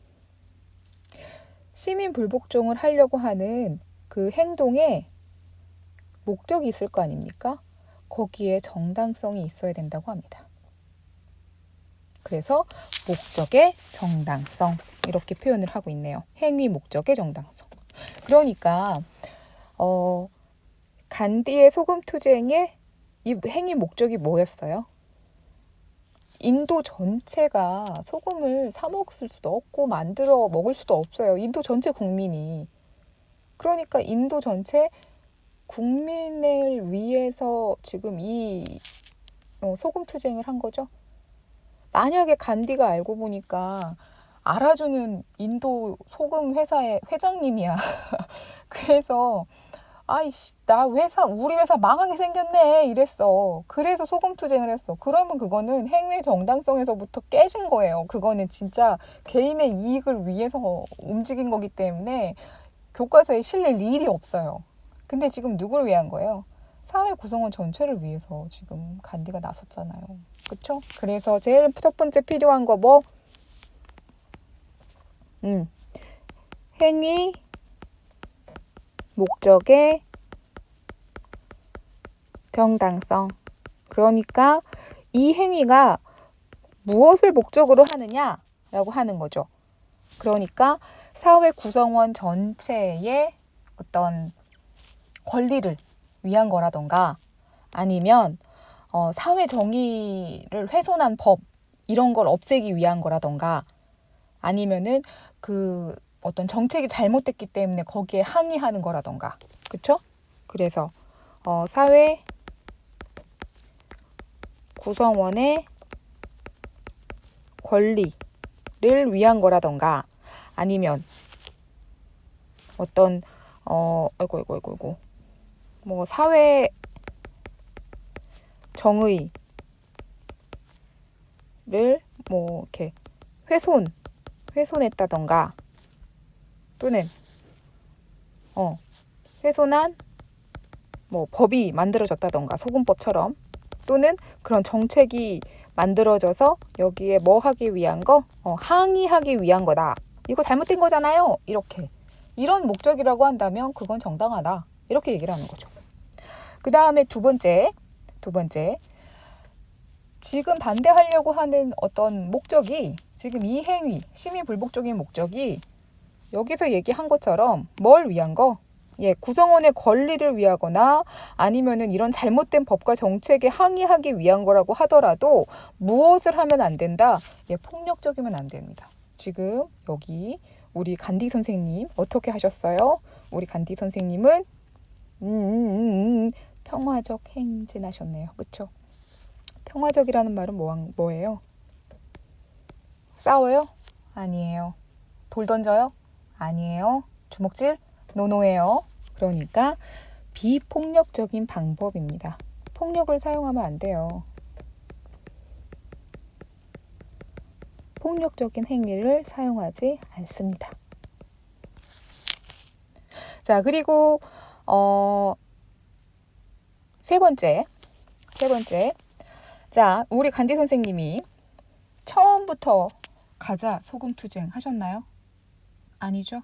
A: 시민 불복종을 하려고 하는 그 행동에 목적이 있을 거 아닙니까? 거기에 정당성이 있어야 된다고 합니다. 그래서 목적의 정당성 이렇게 표현을 하고 있네요. 행위 목적의 정당성. 그러니까 간디의 소금투쟁의 이 행위 목적이 뭐였어요? 인도 전체가 소금을 사 먹을 수도 없고 만들어 먹을 수도 없어요. 인도 전체 국민이. 그러니까 인도 전체 국민을 위해서 지금 이 소금투쟁을 한 거죠. 만약에 간디가 알고 보니까 알아주는 인도 소금 회사의 회장님이야. 그래서 아이씨, 우리 회사 망하게 생겼네 이랬어. 그래서 소금 투쟁을 했어. 그러면 그거는 행위 정당성에서부터 깨진 거예요. 그거는 진짜 개인의 이익을 위해서 움직인 거기 때문에 교과서에 실릴 일이 없어요. 근데 지금 누구를 위한 거예요? 사회 구성원 전체를 위해서 지금 간디가 나섰잖아요. 그쵸? 그래서 제일 첫 번째 필요한 거 뭐? 행위, 목적의 정당성. 그러니까 이 행위가 무엇을 목적으로 하느냐라고 하는 거죠. 그러니까 사회 구성원 전체의 어떤 권리를 위한 거라던가 아니면 사회 정의를 훼손한 법 이런 걸 없애기 위한 거라던가 아니면은 그 어떤 정책이 잘못됐기 때문에 거기에 항의하는 거라던가 그쵸? 그래서 사회 구성원의 권리를 위한 거라던가 아니면 어떤 아이고 뭐 사회 정의를 뭐 이렇게 훼손했다던가 또는 훼손한 뭐 법이 만들어졌다던가 소금법처럼 또는 그런 정책이 만들어져서 여기에 뭐 하기 위한 거? 항의하기 위한 거다. 이거 잘못된 거잖아요. 이런 목적이라고 한다면 그건 정당하다. 이렇게 얘기를 하는 거죠. 그 다음에 두 번째 지금 반대하려고 하는 어떤 목적이 지금 이 행위, 심히 불복적인 목적이 여기서 얘기한 것처럼 뭘 위한 거? 구성원의 권리를 위하거나 아니면은 이런 잘못된 법과 정책에 항의하기 위한 거라고 하더라도 무엇을 하면 안 된다? 폭력적이면 안 됩니다. 지금 여기 우리 간디 선생님 어떻게 하셨어요? 우리 간디 선생님은 평화적 행진하셨네요. 그렇죠? 평화적이라는 말은 뭐예요? 싸워요? 아니에요. 돌 던져요? 아니에요. 주먹질? 노노예요. 그러니까 비폭력적인 방법입니다. 폭력을 사용하면 안 돼요. 폭력적인 행위를 사용하지 않습니다. 자, 그리고 세 번째. 자, 우리 간디 선생님이 처음부터 가자 소금 투쟁 하셨나요? 아니죠.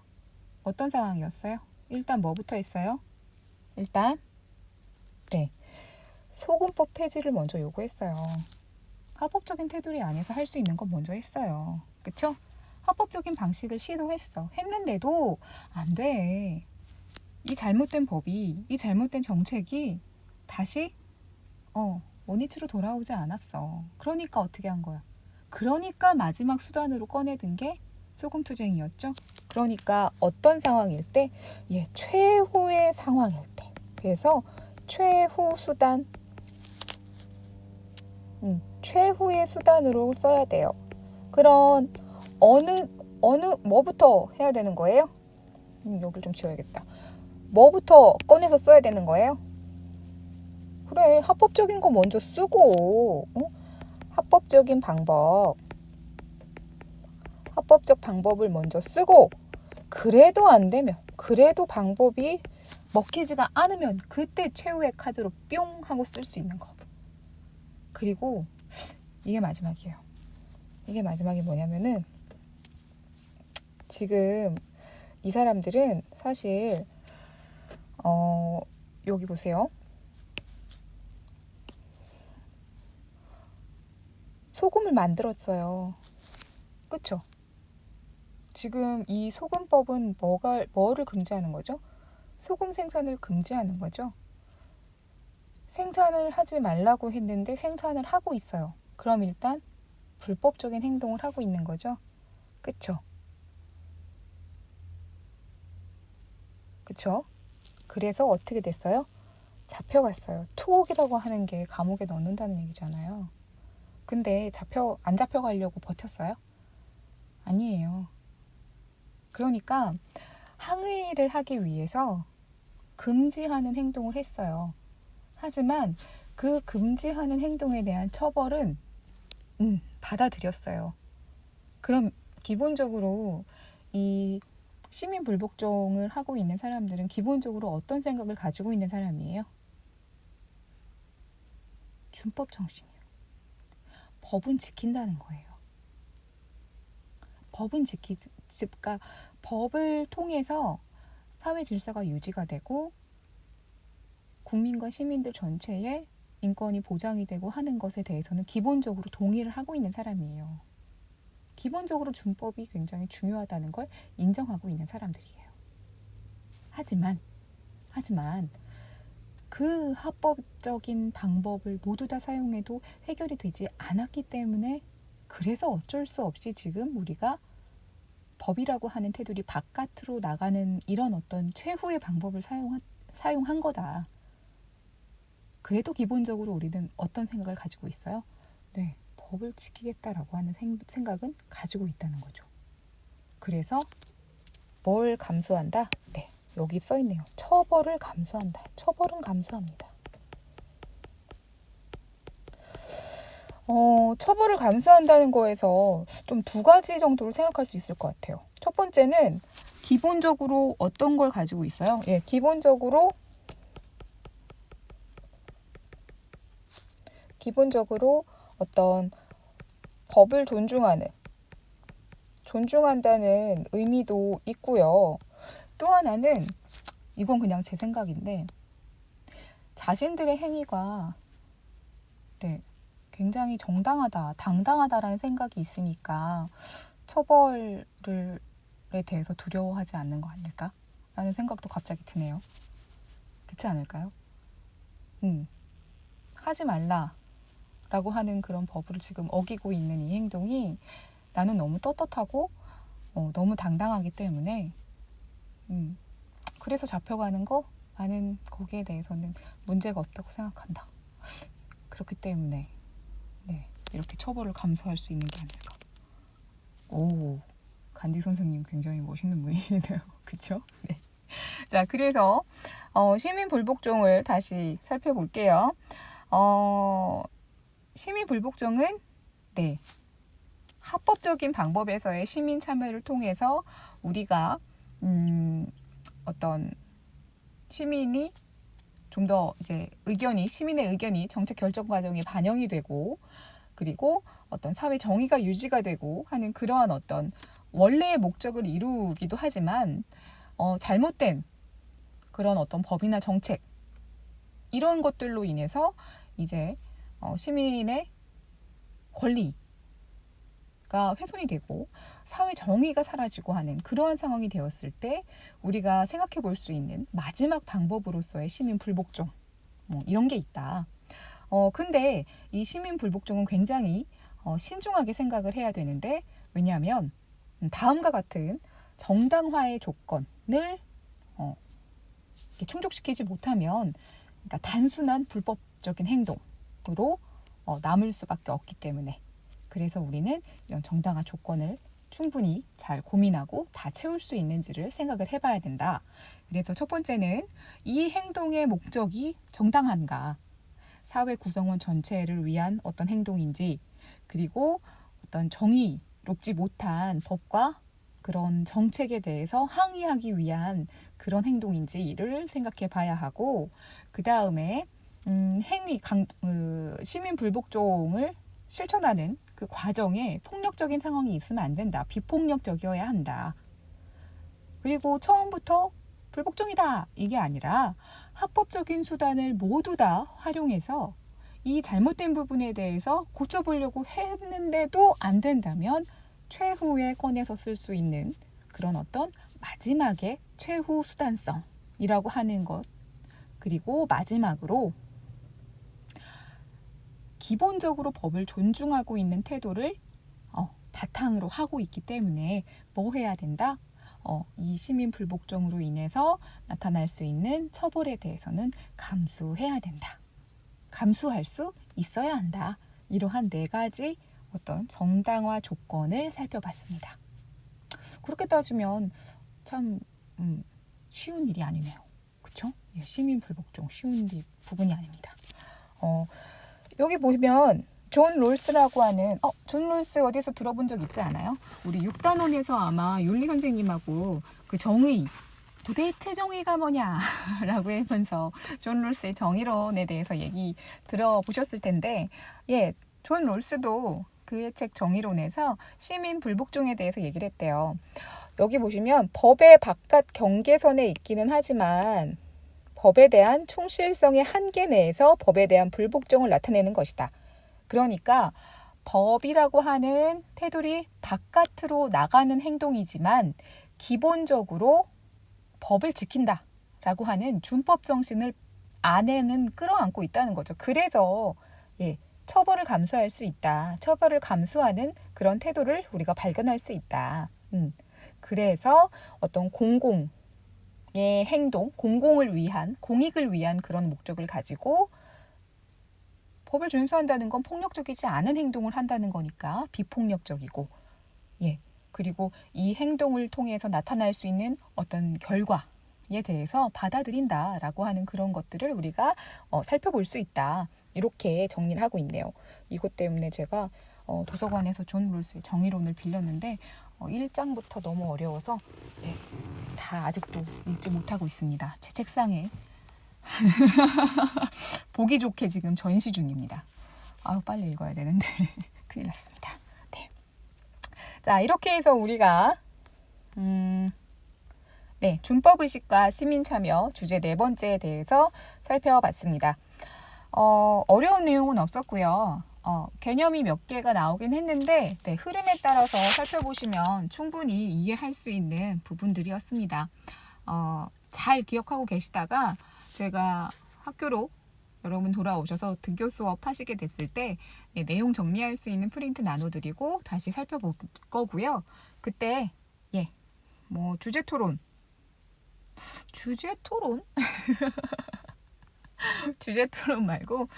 A: 어떤 상황이었어요? 일단 뭐부터 했어요? 일단 소금법 폐지를 먼저 요구했어요. 합법적인 테두리 안에서 할 수 있는 건 먼저 했어요. 그쵸? 합법적인 방식을 시도했어. 했는데도 안 돼. 이 잘못된 법이, 이 잘못된 정책이 다시 원위치로 돌아오지 않았어. 그러니까 어떻게 한 거야? 그러니까 마지막 수단으로 꺼내든 게 소금투쟁이었죠. 그러니까 어떤 상황일 때? 최후의 상황일 때. 그래서 최후 수단, 최후의 수단으로 써야 돼요. 그런 뭐부터 해야 되는 거예요? 여기를 좀 지워야겠다. 뭐부터 꺼내서 써야 되는 거예요? 그래, 합법적인 거 먼저 쓰고, 합법적인 방법, 합법적 방법을 먼저 쓰고, 그래도 안 되면, 그래도 방법이 먹히지가 않으면 그때 최후의 카드로 뿅 하고 쓸 수 있는 거. 그리고 이게 마지막이에요. 이게 마지막이 뭐냐면은 지금 이 사람들은 사실 여기 보세요. 소금을 만들었어요. 그쵸? 지금 이 소금법은 뭐를 금지하는 거죠? 소금 생산을 금지하는 거죠. 생산을 하지 말라고 했는데 생산을 하고 있어요. 그럼 일단 불법적인 행동을 하고 있는 거죠. 그쵸? 그쵸? 그래서 어떻게 됐어요? 잡혀갔어요. 투옥이라고 하는 게 감옥에 넣는다는 얘기잖아요. 근데 안 잡혀가려고 버텼어요? 아니에요. 그러니까 항의를 하기 위해서 금지하는 행동을 했어요. 하지만 그 금지하는 행동에 대한 처벌은 받아들였어요. 그럼 기본적으로 이 시민 불복종을 하고 있는 사람들은 기본적으로 어떤 생각을 가지고 있는 사람이에요? 준법 정신이요. 법은 지킨다는 거예요. 그러니까 법을 통해서 사회 질서가 유지가 되고 국민과 시민들 전체의 인권이 보장이 되고 하는 것에 대해서는 기본적으로 동의를 하고 있는 사람이에요. 기본적으로 준법이 굉장히 중요하다는 걸 인정하고 있는 사람들이에요. 하지만 그 합법적인 방법을 모두 다 사용해도 해결이 되지 않았기 때문에 그래서 어쩔 수 없이 지금 우리가 법이라고 하는 테두리 바깥으로 나가는 이런 어떤 최후의 방법을 사용한 거다. 그래도 기본적으로 우리는 어떤 생각을 가지고 있어요? 네, 법을 지키겠다라고 하는 생각은 가지고 있다는 거죠. 그래서 뭘 감수한다? 네, 여기 써 있네요. 처벌을 감수한다. 처벌은 감수합니다. 처벌을 감수한다는 거에서 좀 두 가지 정도로 생각할 수 있을 것 같아요. 첫 번째는 기본적으로 어떤 걸 가지고 있어요? 예, 기본적으로 어떤 법을 존중한다는 의미도 있고요. 또 하나는 이건 그냥 제 생각인데 자신들의 행위가 굉장히 정당하다, 당당하다라는 생각이 있으니까 처벌에 대해서 두려워하지 않는 거 아닐까? 라는 생각도 갑자기 드네요. 그렇지 않을까요? 하지 말라라고 하는 그런 법을 지금 어기고 있는 이 행동이 나는 너무 떳떳하고 너무 당당하기 때문에 그래서 잡혀가는 거 나는 거기에 대해서는 문제가 없다고 생각한다. 그렇기 때문에 이렇게 처벌을 감수할 수 있는 게 아닐까. 오, 간디 선생님 굉장히 멋있는 분이네요. 그렇죠? 네. 자, 그래서 시민 불복종을 다시 살펴볼게요. 시민 불복종은 합법적인 방법에서의 시민 참여를 통해서 우리가 어떤 시민이 좀 더 이제 시민의 의견이 정책 결정 과정에 반영이 되고 그리고 어떤 사회 정의가 유지가 되고 하는 그러한 어떤 원래의 목적을 이루기도 하지만 잘못된 그런 어떤 법이나 정책 이런 것들로 인해서 이제 시민의 권리가 훼손이 되고 사회 정의가 사라지고 하는 그러한 상황이 되었을 때 우리가 생각해 볼 수 있는 마지막 방법으로서의 시민 불복종 이런 게 있다. 근데 이 시민 불복종은 굉장히 신중하게 생각을 해야 되는데 왜냐하면 다음과 같은 정당화의 조건을 충족시키지 못하면 그러니까 단순한 불법적인 행동으로 남을 수밖에 없기 때문에 그래서 우리는 이런 정당화 조건을 충분히 잘 고민하고 다 채울 수 있는지를 생각을 해봐야 된다. 그래서 첫 번째는 이 행동의 목적이 정당한가? 사회 구성원 전체를 위한 어떤 행동인지 그리고 어떤 정의롭지 못한 법과 그런 정책에 대해서 항의하기 위한 그런 행동인지를 생각해 봐야 하고 그 다음에 시민 불복종을 실천하는 그 과정에 폭력적인 상황이 있으면 안 된다. 비폭력적이어야 한다. 그리고 처음부터 불복종이다 이게 아니라 합법적인 수단을 모두 다 활용해서 이 잘못된 부분에 대해서 고쳐보려고 했는데도 안 된다면 최후에 꺼내서 쓸 수 있는 그런 어떤 마지막의 최후 수단성이라고 하는 것 그리고 마지막으로 기본적으로 법을 존중하고 있는 태도를 바탕으로 하고 있기 때문에 뭐 해야 된다? 이 시민 불복종으로 인해서 나타날 수 있는 처벌에 대해서는 감수해야 된다. 감수할 수 있어야 한다. 이러한 4가지 어떤 정당화 조건을 살펴봤습니다. 그렇게 따지면 참 쉬운 일이 아니네요. 그쵸? 예, 시민 불복종 쉬운 부분이 아닙니다. 여기 보면 존 롤스라고 하는 존 롤스 어디서 들어본 적 있지 않아요? 우리 6단원에서 아마 윤리 선생님하고 그 정의 도대체 정의가 뭐냐 라고 하면서 존 롤스의 정의론에 대해서 얘기 들어보셨을 텐데 예, 존 롤스도 그의 책 정의론에서 시민 불복종에 대해서 얘기를 했대요. 여기 보시면 법의 바깥 경계선에 있기는 하지만 법에 대한 충실성의 한계 내에서 법에 대한 불복종을 나타내는 것이다. 그러니까 법이라고 하는 테두리 바깥으로 나가는 행동이지만 기본적으로 법을 지킨다라고 하는 준법 정신을 안에는 끌어안고 있다는 거죠. 그래서 처벌을 감수할 수 있다. 처벌을 감수하는 그런 태도를 우리가 발견할 수 있다. 그래서 어떤 공공의 행동, 공공을 위한, 공익을 위한 그런 목적을 가지고 법을 준수한다는 건 폭력적이지 않은 행동을 한다는 거니까 비폭력적이고 그리고 이 행동을 통해서 나타날 수 있는 어떤 결과에 대해서 받아들인다라고 하는 그런 것들을 우리가 살펴볼 수 있다. 이렇게 정리를 하고 있네요. 이것 때문에 제가 도서관에서 존 롤스의 정의론을 빌렸는데 1장부터 너무 어려워서 다 아직도 읽지 못하고 있습니다. 제 책상에 보기 좋게 지금 전시 중입니다. 빨리 읽어야 되는데 큰일 났습니다. 네. 자, 이렇게 해서 우리가 준법의식과 시민참여 주제 4번째에 대해서 살펴봤습니다. 어려운 내용은 없었고요. 개념이 몇 개가 나오긴 했는데 흐름에 따라서 살펴보시면 충분히 이해할 수 있는 부분들이었습니다. 잘 기억하고 계시다가 제가 학교로 여러분 돌아오셔서 등교 수업 하시게 됐을 때 내용 정리할 수 있는 프린트 나눠드리고 다시 살펴볼 거고요. 그때 주제 토론 주제 토론 말고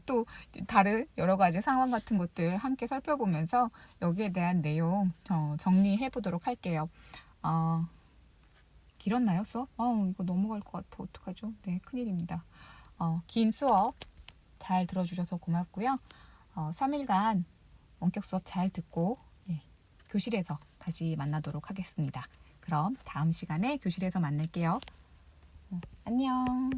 A: 또 다른 여러 가지 상황 같은 것들 함께 살펴보면서 여기에 대한 내용 정리해 보도록 할게요. 길었나요 수업? 이거 넘어갈 것 같아. 어떡하죠? 네, 큰일입니다. 긴 수업 잘 들어주셔서 고맙고요. 3일간 원격 수업 잘 듣고 교실에서 다시 만나도록 하겠습니다. 그럼 다음 시간에 교실에서 만날게요. 안녕.